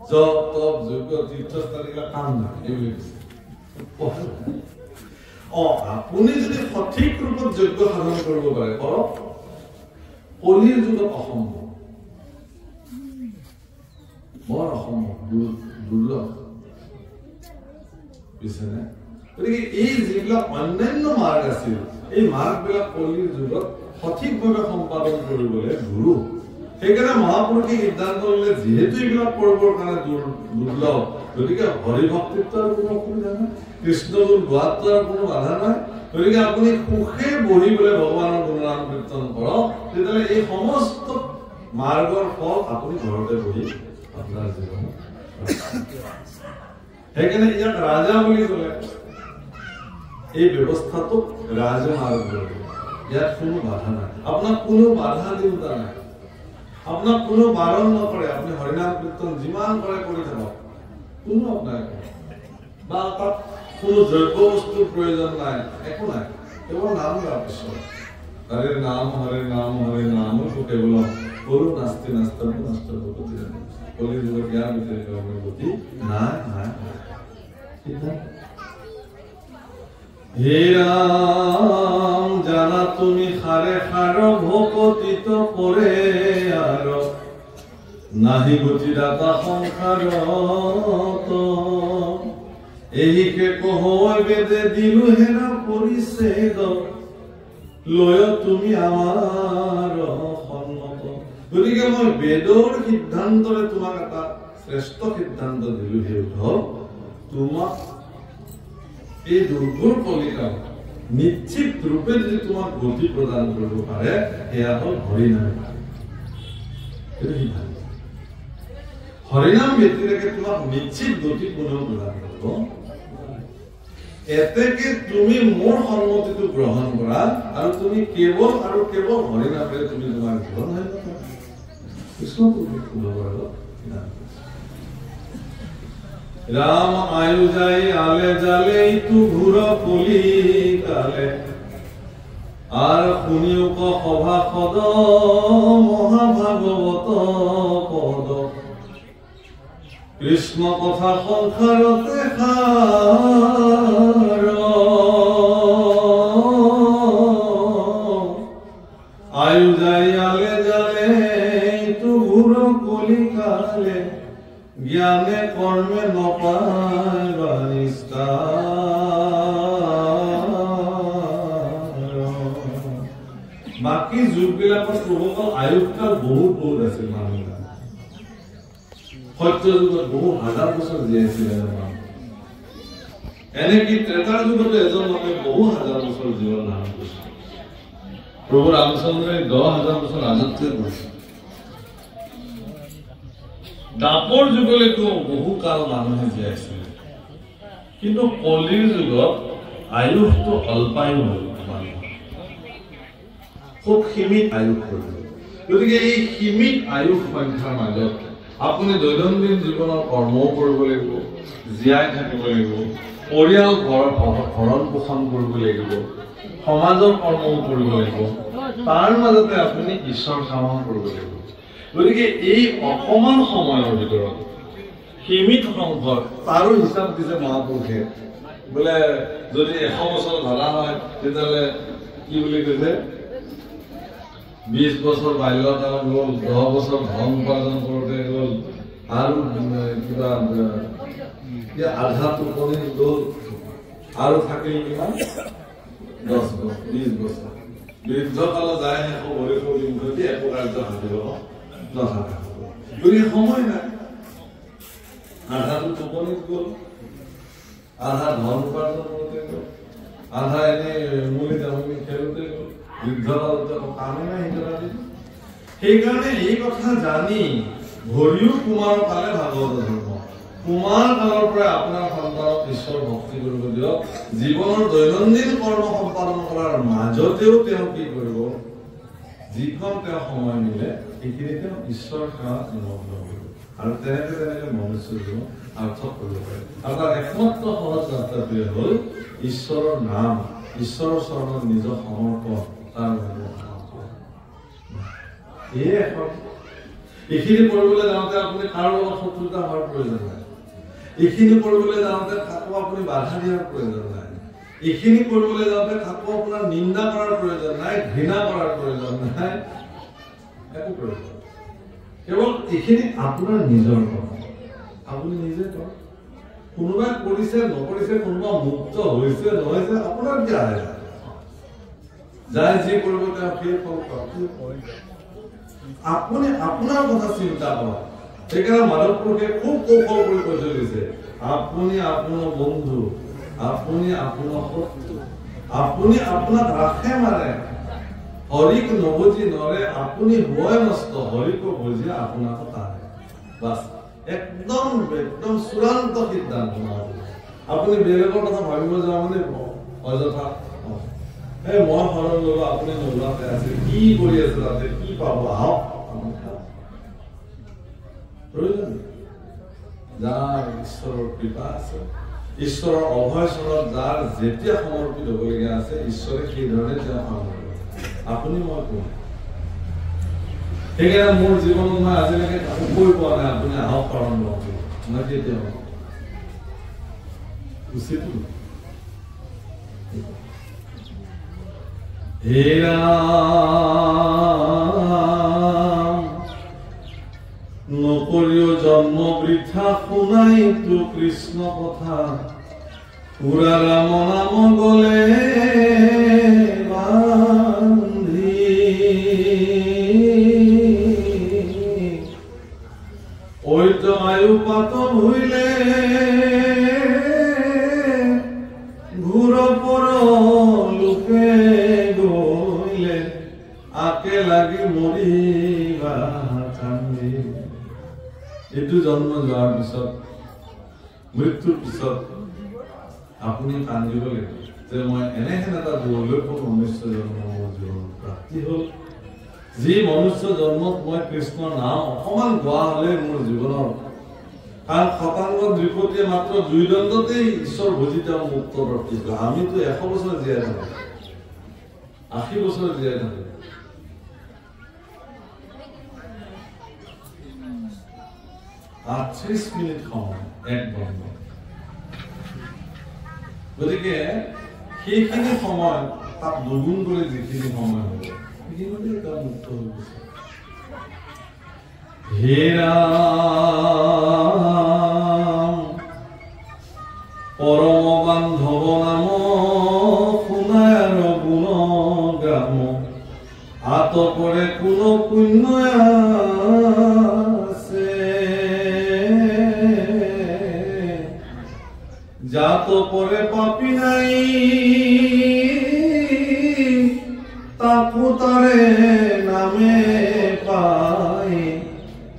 জপ তপ যজ্ঞ তীৰ্থস্থান এইবিলাক কাম নাই, এইবুলি কৈছে। আপুনি যদি সঠিক ৰূপত যজ্ঞ সাধন কৰিব পাৰে, কৰক। কলিৰ যুগত অসম্ভৱ, বৰ অসম্ভৱ, দুৰ্লভ। বুজিছেনে? গতিকে এই যিবিলাক অন্যান্য মাৰ্গ আছিল, এই মাৰ্গবিলাক কলিৰ যুগত সঠিকভাৱে সম্পাদন কৰিবলৈ গুৰু। সেইকাৰণে মহাপুৰুষে সিদ্ধান্ত ললে, যিহেতু এইবিলাক কৰিবৰ কাৰণে দুৰ্লভ, গতিকে হৰি ভক্তিত্ব আৰু কোনো অসুবিধা নাই, কৃষ্ণ গুণ গোৱাতো আৰু কোনো বাধা নাই। গতিকে আপুনি সুখে বহি বোলে ভগৱানৰ গুণনাম কীৰ্তন কৰক, তেতিয়াহ'লে এই সমস্ত মাৰ্গৰ ফল আপুনি ঘৰতে বহি আপোনাৰ জীৱনত। সেইকাৰণে ইয়াক ৰাজা বুলি ক'লে। এই ব্যৱস্থাটোক ৰাজমাৰ্গ বুলি। ইয়াত কোনো বাধা নাই, আপোনাক কোনো বাধা দিওঁতা নাই, আপোনাক কোনো বাৰণ নকৰে। আপুনি হৰিনাম কীৰ্তন যিমান কৰে কৰি থাকক, কোনো আপোনাক বা তাত কোনো দ্ৰব্য বস্তুৰ প্ৰয়োজন নাই, একো নাই, কেৱল নাম লোৱাৰ পিছত হৰে নাম কেৱল কৰো নাস্তি নাস্তি নষ্ট গতি। কলিৰ যুগত ইয়াৰ ভিতৰত গতি নাই নাই। হে ৰাম জানা তুমি সাৰে সাৰ ভকতিত পৰে আৰ নাহি গতি দাতা সংসাৰত। এইকে কহৈ বেদে দিলো হেৰা পৰিছেদ, লয় তুমি আমাৰ সন্মত। গতিকে মই বেদৰ সিদ্ধান্তৰে তোমাক এটা শ্ৰেষ্ঠ সিদ্ধান্ত দিলো। হে উদ্ধৱ, তোমাক এই দুৰ্ঘৰ কলিকাল নিশ্চিত ৰূপে যদি তোমাক গতি প্ৰদান কৰিব পাৰে, সেয়া হ'ল হৰিনাম। হৰিনাম ব্যতিৰেকে তোমাক নিশ্চিত গতি কোনেও প্ৰদান কৰিব। এতেকে তুমি মোৰ সন্মতিটো গ্ৰহণ কৰা আৰু তুমি কেৱল আৰু কেৱল হৰিনামেৰে তুমি তোমাৰ জীৱন হৈ থাকা। কৃষ্ণ রাম আয়ু যাই আলে জালে তু ঘুর কলি কালে আর শুনিওক সভা সদ মহাভাগবত পদ কৃষ্ণ কথা সংসারতে সাৰ আয়ু যাই আলে জালে তু ঘুৰ কলি কালে জ্ঞানে কৰ্মে নপায় বাকি যুগবিলাকত প্ৰভুকৰ আয়ুকাল বহুত আছিল। মানুহবিলাক সত্য যুগত বহু হাজাৰ বছৰ জীয়াইছিলে মানুহ। এনেকি ত্ৰেতাৰ যুগতো এজন মানুহে বহু হাজাৰ বছৰ জীৱন ধাৰণ কৰিছিল। প্ৰভু ৰামচন্দ্ৰই 10,000 বছৰ ৰাজত্ব কৰিছিল। দাপৰ যুগলৈকো বহু কাল মানুহে জীয়াইছিলে, কিন্তু কলিৰ যুগত আয়ুষটো অল্পায়ু হ'ল। খুব সীমিত আয়ুষ হ'ল। গতিকে এই সীমিত আয়ুষ সংখ্যাৰ মাজত আপুনি দৈনন্দিন জীৱনৰ কৰ্মও কৰিব লাগিব, জীয়াই থাকিব লাগিব, পৰিয়াল ভৰণ পোষণ কৰিব লাগিব, সমাজৰ কৰ্মও কৰিব লাগিব, তাৰ মাজতে আপুনি ঈশ্বৰ সেৱাও কৰিব লাগিব। গতিকে এই অকমান সময়ৰ ভিতৰত সীমিত সংখ্যক তাৰো হিচাপ দিছে মহাপুৰুষে। বোলে যদি 100 বছৰ ধৰা হয় তেতিয়াহ'লে কি বুলি কৈছে, 20 বছৰ বাল্যকাল গ'ল, 10 বছৰ ধন উপাৰ্জন কৰোঁতে গ'ল, আৰু কিবা আধা টোপনি গ'ল, আৰু থাকিল কিমান 10 বছৰ 20 বছৰ। বৃদ্ধ কাল যায় শেষ বয়স যদি একো কাৰ্য হাতিব নাথাকে। গতিকে সময় নাই। আধাটো টোপনিত গ'ল, আধা ধন উপাৰ্জন কৰোঁতে গ'ল, আধা এনেই মুলি তামুলি খেলোঁতে গ'ল, বৃদ্ধ কালতে কামে নাই। সেইকাৰণে এই কথা জানি ভৰিও কুমাৰ কালে ভাগৱত ধৰ্ম। কুমাৰ কালৰ পৰা আপোনাৰ সন্তানক ঈশ্বৰ ভক্তি কৰিব দিয়ক। জীৱনৰ দৈনন্দিন কৰ্ম সম্পাদন কৰাৰ মাজতেও তেওঁ কি কৰিব, যিখন তেওঁ সময় মিলে সেইখিনি তেওঁ ঈশ্বৰ সেৱাত নিমগ্ন কৰিব, আৰু তেনেকে মনুষ্য জীৱন সাৰ্থক কৰিব পাৰে। আৰু তাৰ একমাত্ৰ সহজ যাত্ৰাটোৱে হ'ল ঈশ্বৰৰ নাম, ঈশ্বৰৰ চৰণত নিজৰ সমৰ্পণ। এইখিনি কৰিবলৈ যাওঁতে আপুনি কাৰো লগত শত্ৰুতা হোৱাৰ প্ৰয়োজন নাই। এইখিনি কৰিবলৈ যাওঁতে কাকো আপুনি বাধা দিয়াৰ প্ৰয়োজন নাই। এইখিনি কৰিবলৈ যাওঁতে কাকো আপোনাৰ নিন্দা কৰাৰ প্ৰয়োজন নাই, ঘৃণা কৰাৰ প্ৰয়োজন নাই, একো প্ৰয়োজন। কেৱল এইখিনি আপোনাৰ নিজৰ কৰ্ম, আপুনি নিজে কৰক। কোনোবাই কৰিছে নকৰিছে, কোনোবা মুক্ত হৈছে নহৈছে, আপোনাৰ কি আহে যায়? যাই যি কৰিব তেওঁ সেই ফল পাব। আপুনি আপোনাৰ কথা চিন্তা কৰক। সেইকাৰণে মাধৱ পুৰুষে খুব কৌশল কৰি কৈ থৈ দিছে, আপুনি আপোনাৰ বন্ধু, আপুনি আপোনাৰ শত্ৰু, আপুনি আপোনাক ৰাখে মাৰে, হৰিক নবুজি নৰে, আপুনি হয় নষ্ট, হৰিক বুজি আপোনাক তাৰে। বাছ, একদম একদম চূড়ান্ত সিদ্ধান্ত। আপুনি বেলেগৰ কথা ভাবিব যাওঁ মানে অযথা মই শৰণ ল'ব, আপুনি নোলোৱাতে আছে, কি কৰি আছে তাতে, কি পাব, আহক। প্ৰয়োজন যাৰ ঈশ্বৰৰ কৃপা আছে, ঈশ্বৰৰ অভয় চৰণত যাৰ যেতিয়া সমৰ্পিত হ'বলগীয়া আছে, ঈশ্বৰে সেই ধৰণে তেওঁ কাম কৰিব। আপুনি মই কোন? সেইকাৰণে মোৰ জীৱনত মই আজিলৈকে কাকো কৈ পোৱা নাই আপুনি আহক শৰণ লওক, মই কেতিয়াও উচিত। হে ৰাম নকৰিও জন্ম বৃথা, শুনাইতো কৃষ্ণ কথা, পুৰা ৰাম নাম গলে বান্ধি, ঐত আয়ু পাত ভুইলে ঘূৰ পৰ লোকে গলে, আকে লাগি মৰিবা কান্দি। এইটো জন্ম যোৱাৰ পিছত মৃত্যুৰ পিছত আপুনি কান্দিব লাগিব যে মই এনেহেন এটা দুৰ্লভ মনুষ্য জন্ম মোৰ জীৱনত প্ৰাপ্তি হ'ল, যি মনুষ্য জন্মত মই কৃষ্ণৰ নাম অকমান গোৱা হলে মোৰ জীৱনৰ, কাৰণ শতাংগ নৃপতিয়ে মাত্ৰ 2 দণ্ডতেই ঈশ্বৰ ভোজি তেওঁ মুক্ত প্ৰাপ্তি কৰিলে। আমিতো 100 বছৰ জীয়াই থাকো, 80 বছৰ জীয়াই থাকো। আর 30 মিনিট সময় এক দণ্ড। গতিকে সেইখিনি সময় তাত দুগুণ করে যিখিনি সময় হবে সেইখিনি তার মুক্ত হৈ গৈছে। হে রাম পরম বান্ধব নাম শুনার গুণ গ্রাম আত করে কোন পুণ্য জাত পরে পাপি নাই তাকু তারে নামে পাই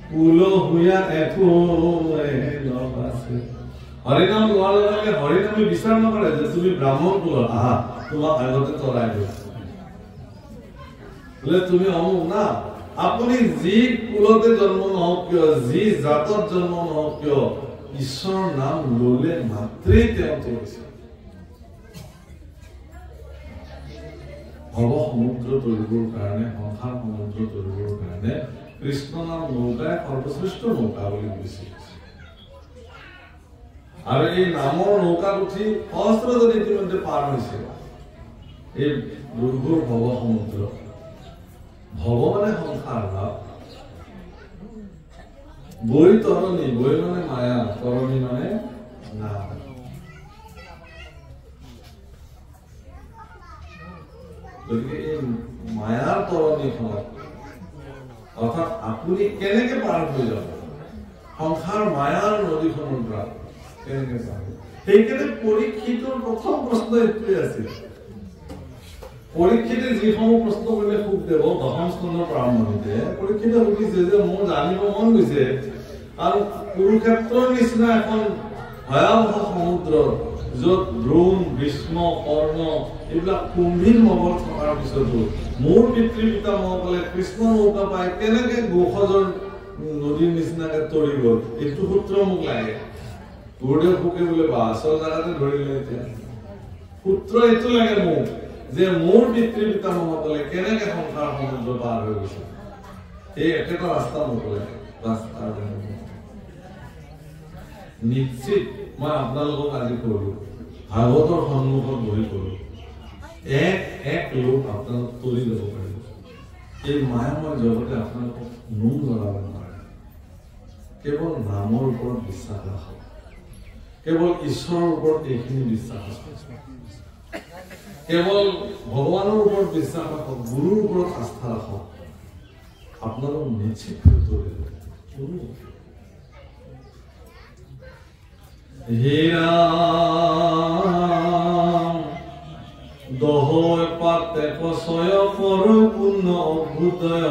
কুল হুয়া একো লগ আছে। হরিনাম লোৱাৰ লগে হৰিনামে বিচাৰ নকৰে যে তুমি ব্ৰাহ্মণ কুল, আহা তোমাক আগতে তৰাই দিওঁ বোলে তুমি অমুক না। আপুনি যি কুলতে জন্ম নহওক কিয়, যি জাতত জন্ম নহওক কিয়, ঈশ্বৰৰ নাম ললে মাত্ৰেই তেওঁ তৰিছে। ভৱ সমুদ্ৰ তৰিবৰ কাৰণে, সংসাৰ সমুদ্ৰ তৰিবৰ কাৰণে কৃষ্ণ নাম নৌকাই সৰ্বশ্ৰেষ্ঠ নৌকা বুলি কৈছে। আৰু এই নামৰ নৌকাত উঠি সহস্ৰজন ইতিমধ্যে পাৰ হৈছে এই দুৰ্ঘোৰ ভৱ সমুদ্ৰ। ভৱ মানে সংসাৰ ভাৱ, বৈ তৰণী, বৈ মানে মায়া, তৰণী মানে নাম। গতিকে এই মায়াৰ তৰণীখনত অৰ্থাৎ আপুনি কেনেকে পাৰ হৈ যাব, সংসাৰ মায়াৰ নদীখনৰ পৰা কেনেকে পাৰ হ'ব। সেইকাৰণে পৰীক্ষিতৰ প্ৰথম প্ৰশ্ন এইটোৱে আছিল। পৰীক্ষিতে যিসমূহ প্ৰশ্ন কৰিলে সুখদেৱ দশম স্কন্ধৰ প্ৰাৰম্ভণিতে পৰীক্ষিতে সুধিছে যে মোৰ জানিব মন গৈছে, আৰু কুৰুক্ষেত্ৰৰ নিচিনা এখন ভয়াৱহ সমুদ্ৰ য'ত দ্ৰোণ, ভীষ্ম, কৰ্ণ এইবিলাক কুম্ভীৰ নগৰ থকাৰ পিছতো মোৰ পিতৃ পিতামহসকলে কৃষ্ণ নৌকা পাই কেনেকে গোখজৰ নদীৰ নিচিনাকে তৰি গ'ল, এইটো সূত্ৰ মোক লাগে। গুৰুদেৱ ফুকে বোলে বা আচল জাগাতে ধৰিলে। এতিয়া সূত্ৰ এইটো লাগে মোক যে মোৰ পিতৃ পিতামহসকলে কেনেকে সংসাৰ সমুদ্ৰ পাৰ হৈ গৈছে। এই একেটা ৰাস্তা নকলে ৰাস্তাৰ নিশ্চিত মই আপোনালোকক আজি কৰো, ভাগৱতৰ সন্মুখত বহি কৰো, এক লোক আপোনালোক তৰি যাব পাৰিব। এই মায়াময় জগতে আপোনালোকক নোম লগাব নোৱাৰে। কেৱল নামৰ ওপৰত বিশ্বাস ৰাখক, কেৱল ঈশ্বৰৰ ওপৰত এইখিনি বিশ্বাস ৰাখক, কেৱল ভগৱানৰ ওপৰত বিশ্বাস ৰাখক, গুৰুৰ ওপৰত আস্থা ৰাখক, আপোনালোক নিশ্চিত হে ৰাম দহয় পাতে পচয় পৰ পুণ্য অভ্যুদয়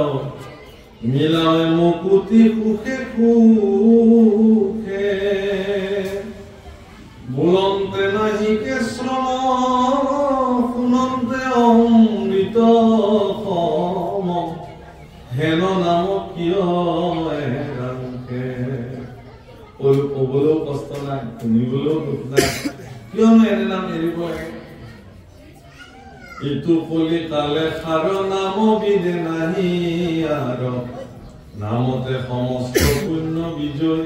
মিলাৱে মুকুতি সুখে সুখে বুলন্তে নাহিকে শ্ৰম শুনন্তে অমৃত সম হেন নাম কিয় এৰাংকে। ক'বলৈও কষ্ট নাই, শুনিবলৈও দুখ নাই, কিয়নো এনে নাম এৰিব লাগে। ইটো কলি কালে সাৰ নাম বিদে নাহি আৰ নামতে সমস্ত পুণ্য বিজয়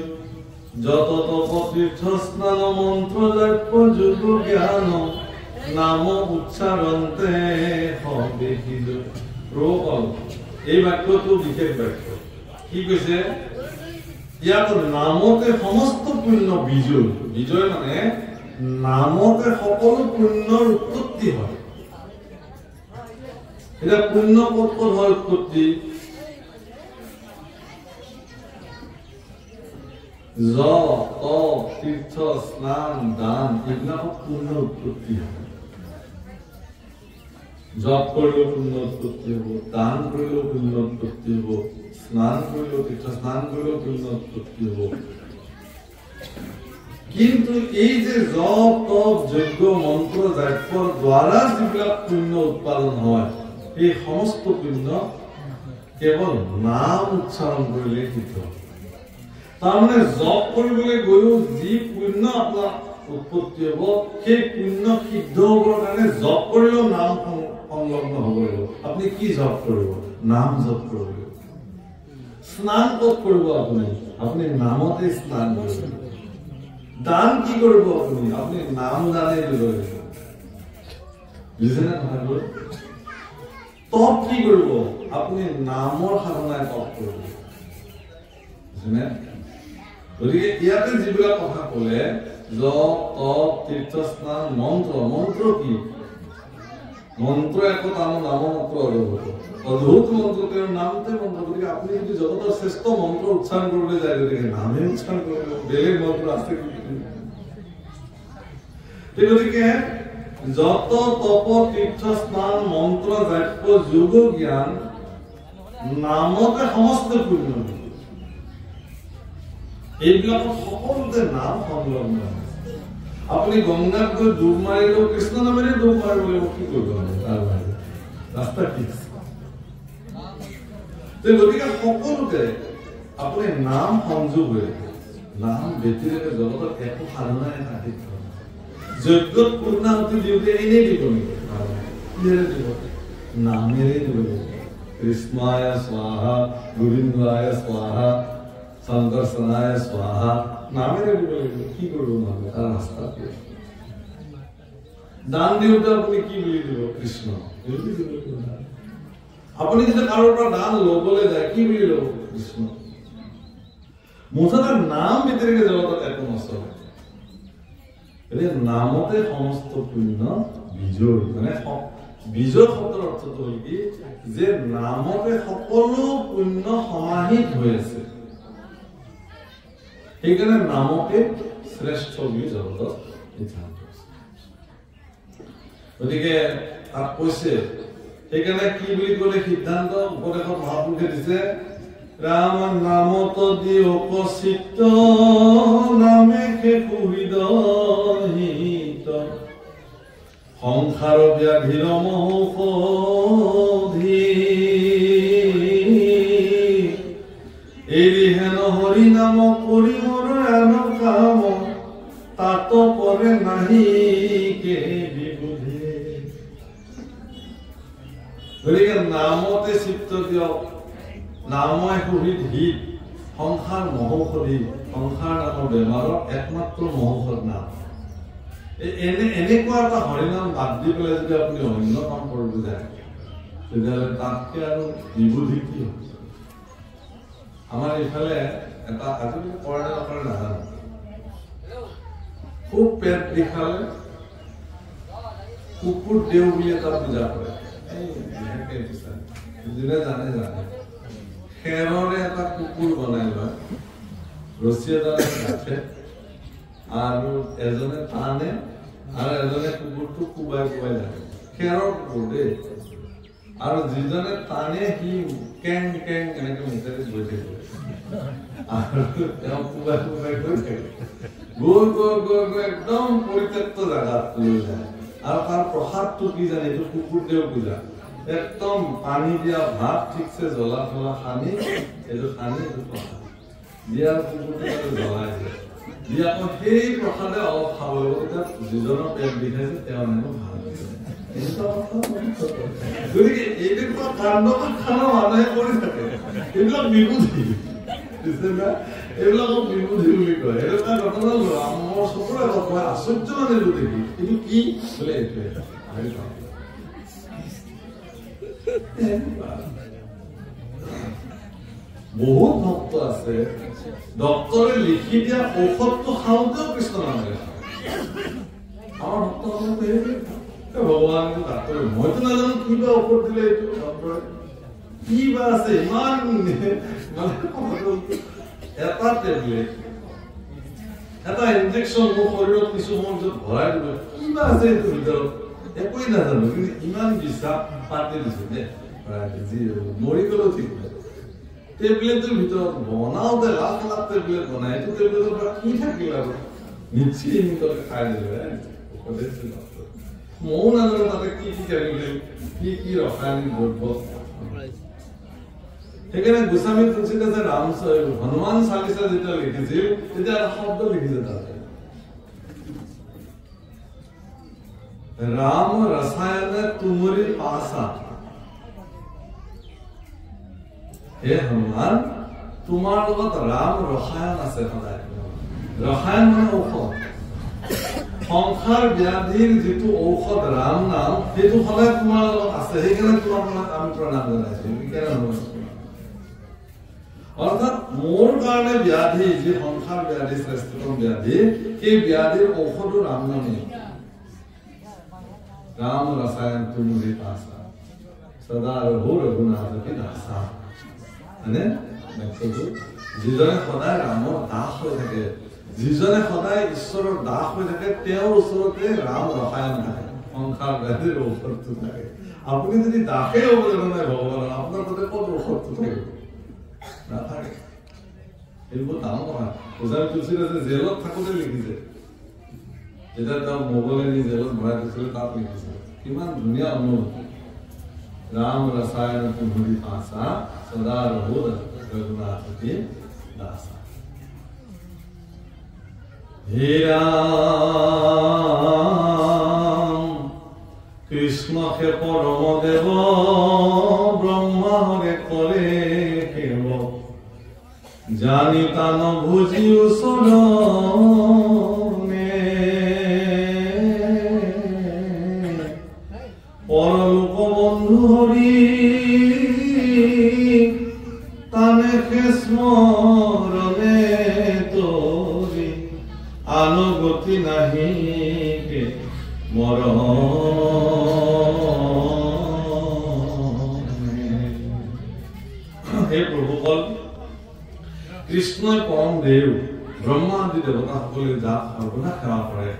যত তপ তীৰ্থ স্নান মন্ত্ৰ জাপ যোগ জ্ঞান নাম উচ্চাৰণতে হবে সিজয়। এই বাক্যটো বিশেষ বাক্য। কি কৈছে ইয়াত? নামতে সমস্ত পুণ্য বিজয়। বিজয় মানে নামতে সকলো পুণ্যৰ উৎপত্তি হয়। এতিয়া পুণ্য ক'ত ক'ত হয় উৎপত্তি? তীৰ্থ স্নান দান এইবিলাকত পুণ্য উৎপত্তি হয়। জপ কৰিলেও পুণ্য উৎপত্তি হ'ব, দান কৰিলেও পুণ্য উৎপত্তি হ'ব, স্নান কৰিলেও তীৰ্থ স্নান কৰিলেও পুণ্য উৎপত্তি হ'ব। কিন্তু এই যে জপ তপ যজ্ঞ মন্ত্ৰ যাগৰ দ্বাৰা যিবিলাক পুণ্য উৎপাদন হয়, এই সমস্ত পুণ্য কেৱল নাম উচ্চাৰণ কৰিলে সিদ্ধ। তাৰমানে জপ কৰিবলৈ গৈও যি পুণ্য আপোনাৰ উৎপত্তি হ'ব, সেই পুণ্য সিদ্ধ হ'বৰ কাৰণে জপ কৰিলেও নাম সংলগ্ন হ'ব লাগিব। আপুনি কি জপ কৰিব? নাম জপ কৰিব। স্নান ক'ত কৰিব? আপুনি নামতে স্নান কৰিব। দান কি কৰিব? আপুনি নাম দানে দিব লাগিব। বুজিছেনে কথাটো? তপ কি কৰিব? আপুনি নামৰ সাধনাই তপ কৰিব। বুজিছেনে? গতিকে ইয়াতে যিবিলাক কথা ক'লে, জপ তপ তীৰ্থ স্নান মন্ত্ৰ, মন্ত্ৰ কি? মন্ত্ৰ একো নাম মন্ত্ৰ অদ্ভুত মন্ত্ৰ, তেওঁৰ নামতে মন্ত্ৰ। গতিকে আপুনি যদি জগতৰ শ্ৰেষ্ঠ মন্ত্ৰ উচ্চাৰণ কৰিবলৈ যায়, গতিকে নামে উচ্চাৰণ কৰিব, বেলেগ মন্ত্ৰ আছে কি? গতিকে যত তপ তীৰ্থ স্নান মন্ত্ৰ যাজ্ঞ যোগ জ্ঞান নামতে সমস্ত পুণ্য। এইবিলাকত সকলোতে নাম সংলগ্ন। আপুনি গংগাত গৈ ডুব মাৰিলেও কৃষ্ণ নামেৰে ডুব মাৰিব লাগিব। কি কৰিব তাৰ বাহিৰে ৰাস্তা কি আছে? গতিকে সকলোতে আপুনি নাম সংযোগ হৈ নাম ব্যতিৰেকে জগতত একো সাধনাই নাথাকে। যজ্ঞত পূৰ্ণাহুতি দিওঁতে এনেই দিব নেকি? দিব, নামেৰে দিব লাগিব। কৃষ্ণায় স্বাহা, গোবিন্দায় স্বাহা, সংকৰ্ষণায় স্বাহা, নামেৰে দিব লাগিব। কি কৰিব নামে? তাৰ ৰাস্তা দান দিওঁতে আপুনি কি বুলি দিব? কৃষ্ণ। আপুনি যেতিয়া কাৰোৰ পৰা দান লবলৈ যায়, কি বুলি ল'ব? কৃষ্ণ। মুঠতে নাম ভিতৰকে জগতত একো নচলে। নামতে সমস্ত পুণ্য বিজয়। মানে বিজয় শব্দৰ অৰ্থটো হ'ল কি? যে নামতে সকলো পুণ্য সমাহিত হৈ আছে। সেইকাৰণে নামকে শ্ৰেষ্ঠ বুলি জগতত সিদ্ধান্ত আছে। গতিকে তাত কৈছে, সেইকাৰণে কি বুলি ক'লে সিদ্ধান্ত উপদেশত মহাপুৰুষে দিছে, ৰাম নামত দিয়ক চিত্ত, নামে হৃদয়িত, সংসাৰ ব্যাধিৰ মহৌষধি, এৰিহেন হৰি নাম কৰি মোৰ আন কাম, তাত পৰে নাহি কে বিবুধি। গতিকে নামতে চিত্ত দিয়ক, নামে সুহিত হিত, সংসাৰ মহৌষধি। সংসাৰ নামৰ বেমাৰৰ একমাত্ৰ মহৌষধ নাম। এনেকুৱা এটা হৰিনাম বাদ দি পেলাই যদি আপুনি অন্য কাম কৰিব যায়, তেতিয়াহ'লে তাতকে আৰু বিবুধি কি হ'ব? আমাৰ ইফালে এটা আজিকালি কৰে নে নকৰে নাজানো, খুব পেট বিষালে কুকুৰ দেউ বুলি এটা পূজা কৰে। যোনে জানে জানে। খেৰৰে এটা কুকুৰ বনাই লয়, ৰছী এডালে ৰাখে, আৰু এজনে টানে আৰু এজনে কুকুৰটো কোবাই কোবাই থাকে। খেৰৰ কুকুৰ দেই। আৰু যিজনে টানে সি কেং কেং এনেকে মুখেৰে গৈ থাকিব, আৰু তেওঁ কোবাই কোবাই গৈ থাকে। গৈ গৈ গৈ গৈ একদম পৰিত্যক্ত জাগাত লৈ যায়। আৰু তাৰ প্ৰসাদটো কি জানে? এইটো কুকুৰ দেউ পূজা। একদম পানী দিয়া ভাত ঠিকছে জ্বলা ফলা সানি, এইটো সানি এইটো প্ৰসাদ দিয়া, কুকুৰটো জ্বলাই দিয়ে। দি আকৌ সেই প্ৰসাদে অলপ খাব লাগিব। তেতিয়া যিজনৰ পেট বিষাইছে তেওঁ হেনো ভাল হৈছে। গতিকে এনেকুৱা কাণ্ড খানা মানুহে কৰি থাকে। এইবিলাক বিৰোধী, এইবিলাকক বিৰোধী বুলি কয়। এনেকুৱা ঘটনা মোৰ চকুৰে মই আশ্চৰ্য মানিলো দেখি। কিন্তু কি বোলে এইটোৱে বহুত ভক্ত আছে, ডক্তৰে লিখি দিয়া ঔষধটো খাওঁতেও কৃষ্ণ নামেৰে খায়। আমাৰ ভক্তসকলে ভগৱান ডাক্তৰে, মইতো নাজানো কি বা ঔষধ দিলে এইটো ডক্তৰে, কি বা আছে ইমান এটা টেবলেট, এটা ইনজেকশ্যন মোৰ শৰীৰত কিছু সময়ৰ পিছত ভৰাই দিব, কি বা আছে এইটো ভিতৰত। একোৱেই নাজানো, কিন্তু ইমান বিশ্বাস পাতি দিছো যে যি মৰি গ'লেও ঠিক নাই। টেবলেটৰ ভিতৰত বনাওঁতে লাখ লাখ টেবলেট বনাই, এইটো টেবলেটৰ পৰা কি থাকিল আৰু নিশ্চিন্তকৈ খাই দিলে। ময়ো নাজানো তাতে কি কি কেমিকেল, কি কি ৰাসায়নিক দ্ৰব্য। সেইকাৰণে গোস্বামী তুলসীদাসে হনুমান চালিচা যেতিয়া লিখিছিল তেতিয়া এটা শব্দ লিখিছে তাতে, ৰাম ৰসায়ন তুমৰি পাছা। হে হনুমান, তোমাৰ লগত ৰাম ৰসায়ন আছে সদায়। ৰসায়ন মানে ঔষধ। সংসাৰ ব্যাধিৰ যিটো ঔষধ ৰাম নাম, সেইটো সদায় তোমাৰ লগত আছে। সেইকাৰণে তোমাক আমি প্ৰণাম জনাইছো। অৰ্থাৎ মোৰ কাৰণে ব্যাধি, যি সংসাৰ ব্যাধি, শ্ৰেষ্ঠতম ব্যাধি, সেই ব্যাধিৰ ঔষধো ৰাম নামে। ৰাম ৰসায়ন তুমৰি পাছা সদা ৰঘু ৰঘুনাথ কি দাসা। মানে যিজনে সদায় ৰামৰ দাস হৈ থাকে, যিজনে সদায় ঈশ্বৰৰ দাস হৈ থাকে, তেওঁৰ ওচৰতে ৰাম ৰসায়ন থাকে, সংসাৰ ব্যাধিৰ ঔষধটো থাকে। আপুনি যদি দাসেই হ'ব জানে নাই ভগৱানৰ, আপোনাৰ তাতে ক'ত ঔষধটো থাকিব? নাথাকে। এইবোৰ ডাঙৰ কথা। গোস্বামী তুলসীদাসে জেলত থাকোঁতে লিখিছে, যেতিয়া তেওঁ মোগলে নি জেলত ভৰাই দিছিলে তাত লিখিছে। কিমান ধুনীয়া অনুভূতি। ৰাম ৰসায়ন তুমৰি পাছা সদা ৰঘু ৰঘুনাথ কি দাসা। হে ৰাম কৃষ্ণকে পৰম দেৱ, ব্ৰহ্মাৰে কৰে সেৱ, জানি তান ভুজি ওচৰনে, পৰলোক বন্ধু হৰি তানে স্মৰণে তৰি, আনুগতি নাহি মৰণ। হে প্ৰভুকল, কৃষ্ণই পৰম দেৱ, ব্ৰহ্মা আদি দেৱতাসকলে যাক সৰ্বদা সেৱা কৰে,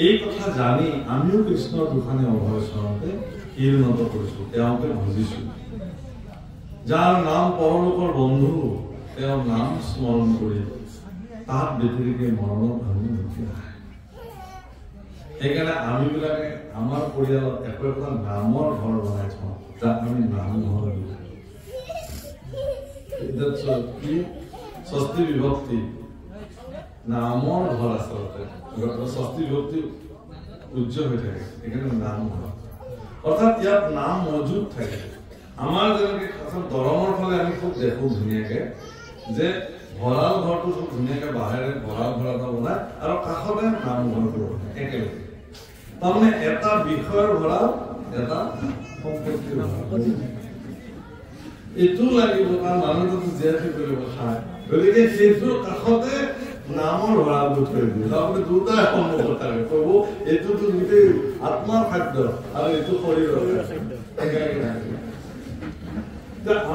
এই কথা জানি আমিও কৃষ্ণৰ দুখানি অভয় চৰণতে শিৰণত কৰিছো, তেওঁকে বুজিছো। যাৰ নাম পৰলোকৰ বন্ধু, তেওঁৰ নাম স্মৰণ কৰি তাত ব্যতিৰিকে মৰণত আমি মুক্তি নাই। সেইকাৰণে আমি বিলাকে আমাৰ পৰিয়ালত একো একোটা নামৰ ঘৰ বনাই থওঁ, যাক আমি নাম ঘৰ দিওঁ। ষষ্ঠী বিভক্তি নামৰ ঘৰ আচলতে, ষষ্ঠী বিভক্তি উজ্জ্বল হৈ থাকে, সেইকাৰণে নাম ঘৰ। অৰ্থাৎ ইয়াত নাম মজুদ থাকে। আমাৰ যেনেকে দৰঙৰ ফালে আমি খুব দেখো ধুনীয়াকে যে ভঁৰাল ঘৰটো খুব ধুনীয়াকে বাহেৰে ভঁৰাল ঘৰ এটা বনাই আৰু কাষতে নামঘৰটো বনাই একেলগে। তাৰমানে এটা বিষয়ৰ ভঁৰাল, এটা সম্পত্তিৰ ভঁৰাল। এইটো লাগিব, কাৰণ মানুহটো জীয়াই থাকিব খায়, গতিকে সেইটোৰ কাষতে নামৰ ভঁৰালটো থৈ দিয়ে। তাৰমানে দুটাই সন্মুখত থাকে, প্ৰভু এইটোতো গোটেই আত্মাৰ খাদ্য আৰু এইটো শৰীৰৰ খাদ্য।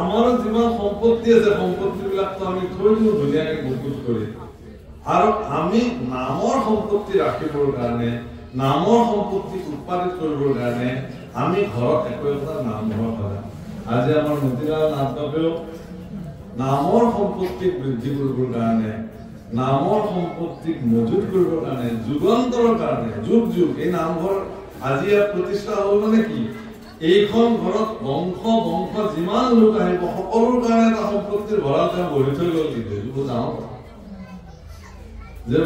আমাৰো যিমান সম্পত্তি আছে, সম্পত্তি বিলাকতো আমি থৈ দিওঁ ধুনীয়াকে গুকুত কৰি, আৰু আমি নামৰ সম্পত্তি ৰাখিবৰ কাৰণে, নামৰ সম্পত্তি উৎপাদিত কৰিবৰ কাৰণে আমি ঘৰত একো একোটা নামঘৰ সজাওঁ। আজি আমাৰ মতিলাল নাথ বাবেও নামৰ সম্পত্তিক বৃদ্ধি কৰিবৰ কাৰণে, নামৰ সম্পত্তিক মজুত কৰিবৰ কাৰণে, যুগান্তৰৰ কাৰণে, যুগ যুগ এই নামঘৰ আজি ইয়াত প্ৰতিষ্ঠা হ'ল। মানে কি, এইখন ঘৰত বংশ বংশ যিমান লোক আহিব সকলোৰ কাৰণে এটা সম্পত্তিৰ ভঁৰাল তেওঁ গঢ়ি থৈ গ'ল। কিন্তু এইবোৰ ডাঙৰ কথা যে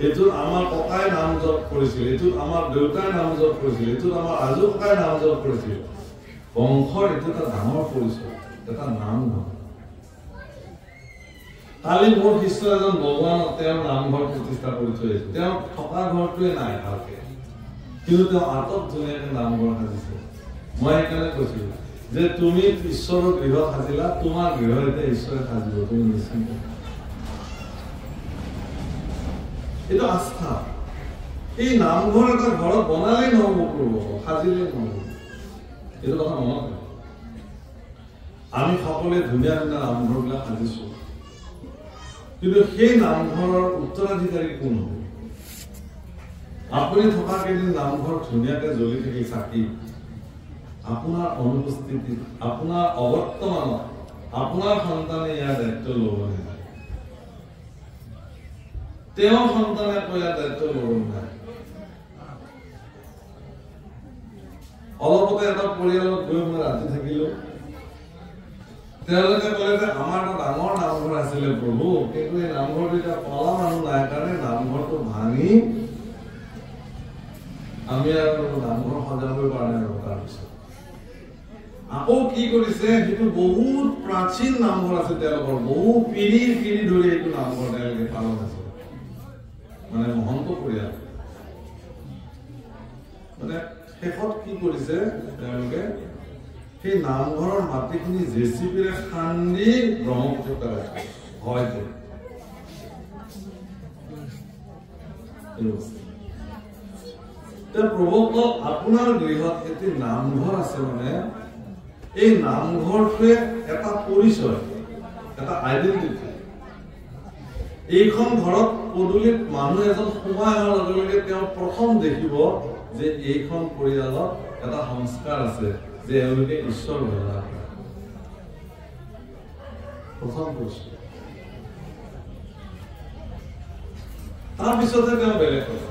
এইটোত আমাৰ ককাই নাম জপ কৰিছিল, এইটোত আমাৰ দেউতাই নাম জপ কৰিছিল, এইটোত আমাৰ আজু ককাই নাম জপ কৰিছিল। বংশৰ এইটো এটা ডাঙৰ পৰিচয়, এটা নামঘৰ। কালি মোৰ শিষ্য এজন ভগৱান, তেওঁৰ নামঘৰ প্ৰতিষ্ঠা কৰি থৈ আহিছে। তেওঁ থকা ঘৰটোৱে নাই ভালকে, কিন্তু তেওঁ আটক ধুনীয়াকে নামঘৰ সাজিছে। মই সেইকাৰণে কৈছো যে তুমি ঈশ্বৰৰ গৃহ সাজিলা, তোমাৰ গৃহ এতিয়া ঈশ্বৰে সাজিব, তুমি নিশ্চিন্ত। এইটো আস্থা। এই নামঘৰ এটা ঘৰত বনালেই নহব, কৰিব সাজিলেই নহব। এইটো কথা মনত ৰাখিব। আমি সকলোৱে ধুনীয়া ধুনীয়া নামঘৰ বিলাক সাজিছো, কিন্তু সেই নামঘৰৰ উত্তৰাধিকাৰী কোন হ'ব? আপুনি থকা কেইদিন নামঘৰ ধুনীয়াকে জ্বলি থাকিল চাকি, আপোনাৰ অনুপস্থিতিত আপোনাৰ অবৰ্তমানত আপোনাৰ সন্তানে ইয়াৰ দায়িত্ব ল'ব নাই, তেওঁৰ সন্তানে ইয়াৰ দায়িত্ব ল'ব নাই। অলপতে এটা পৰিয়ালত গৈ মই ৰাতি থাকিলো, তেওঁলোকে ক'লে যে আমাৰ এটা ডাঙৰ নামঘৰ আছিলে প্ৰভু, কিন্তু এই নামঘৰটো এতিয়া পলা মানুহ নাই কাৰণে নামঘৰটো ভাঙি আমি আৰু নামঘৰ সজাবই পৰা নাই। তাৰপিছত আকৌ কি কৰিছে, সেইটো বহুত প্ৰাচীন নামঘৰ আছে তেওঁলোকৰ, বহু পিঢ়ি ধৰি এইটো নামঘৰ তেওঁলোকে পালন আছে, মানে মহন্ত পৰিয়াল। মানে শেষত কি কৰিছে তেওঁলোকে, সেই নামঘৰৰ মাটিখিনি জেচিপিৰে খান্দি ব্ৰহ্মপুত্ৰত পেলাইছে। হয়তো প্ৰভু আপোনাৰ গৃহত এটি নামঘৰ আছে, মানে এই নামঘৰটোৱে এটা পৰিচয়, এটা আইডেন্টিটি। এইখন ঘৰত পদূলিত মানুহ এজন সোমাই অহাৰ লগে লগে তেওঁ প্ৰথম দেখিব যে এইখন পৰিয়ালত এটা সংস্কাৰ আছে, যে এওঁলোকে ঈশ্বৰ ভজা কৰে। প্ৰথম বস্তু। তাৰপিছতে তেওঁ বেলেগ কথা।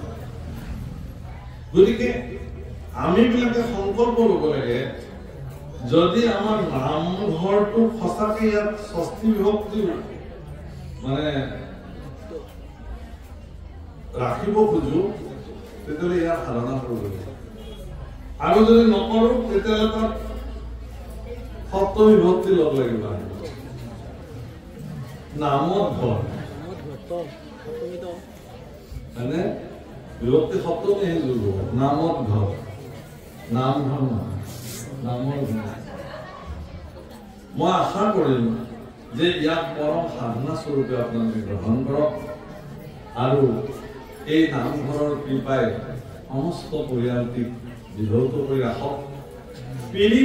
গতিকে আমি বিলাকে সংকল্প ল'ব লাগে, যদি আমাৰ নামঘৰটো সঁচাকে ইয়াত ষষ্ঠী বিভক্তি মানে ৰাখিব খোজো, তেতিয়াহ'লে ইয়াৰ সাধনা কৰিব লাগিব। আৰু যদি নকৰো তেতিয়াহ'লে তাত সপ্তমী বিভক্তি লগ লাগিব। নামত ঘৰ মানে বিভক্তি সপ্তমী আহি যোগ হ'ব। নামত ঘৰ, নামঘৰ নহয়, নামৰ ঘৰ। মই আশা কৰিম যে ইয়াক পৰম সাধনা স্বৰূপে আপোনালোকে গ্ৰহণ কৰক, আৰু এই নামঘৰৰ কৃপাই সমস্ত পৰিয়ালটিক বিধৌত কৰি ৰাখক। পিঢ়ি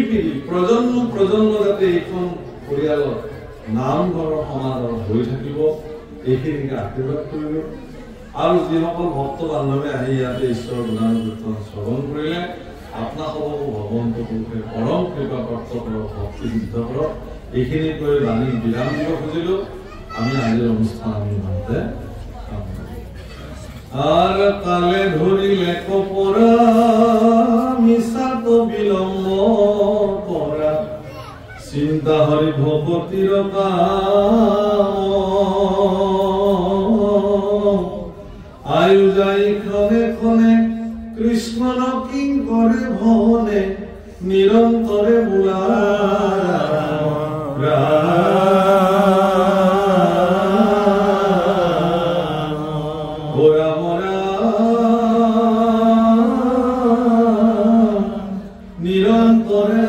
প্ৰজন্ম যাতে এইখন পৰিয়ালত নামঘৰৰ সমাদৰ হৈ থাকিব, এইখিনিকে আশীৰ্বাদ কৰিব। আৰু যিসকল ভক্ত বান্ধৱে আহি ইয়াতে ঈশ্বৰৰ গুণানুকীৰ্তন শ্ৰৱণ কৰিলে, আপোনালোককো ভগৱন্ত পুৰুষে পৰম কৃপা প্ৰাপ্ত কৰক, ভক্তি সিদ্ধ কৰক। এইখিনি কৈ বাণী বিৰাম দিব খুজিলো। আমি আজিৰ অনুষ্ঠান আমি ভালতে আর কালে ধরিলে কপরা মিশাত বিলম্ব করা, চিন্তা হরি ভগতির আয়ু যাই ক্ষণে ক্ষণে কৃষ্ণ কিং করে ভনে, নিরন্তরে বুলা নিরন্তরে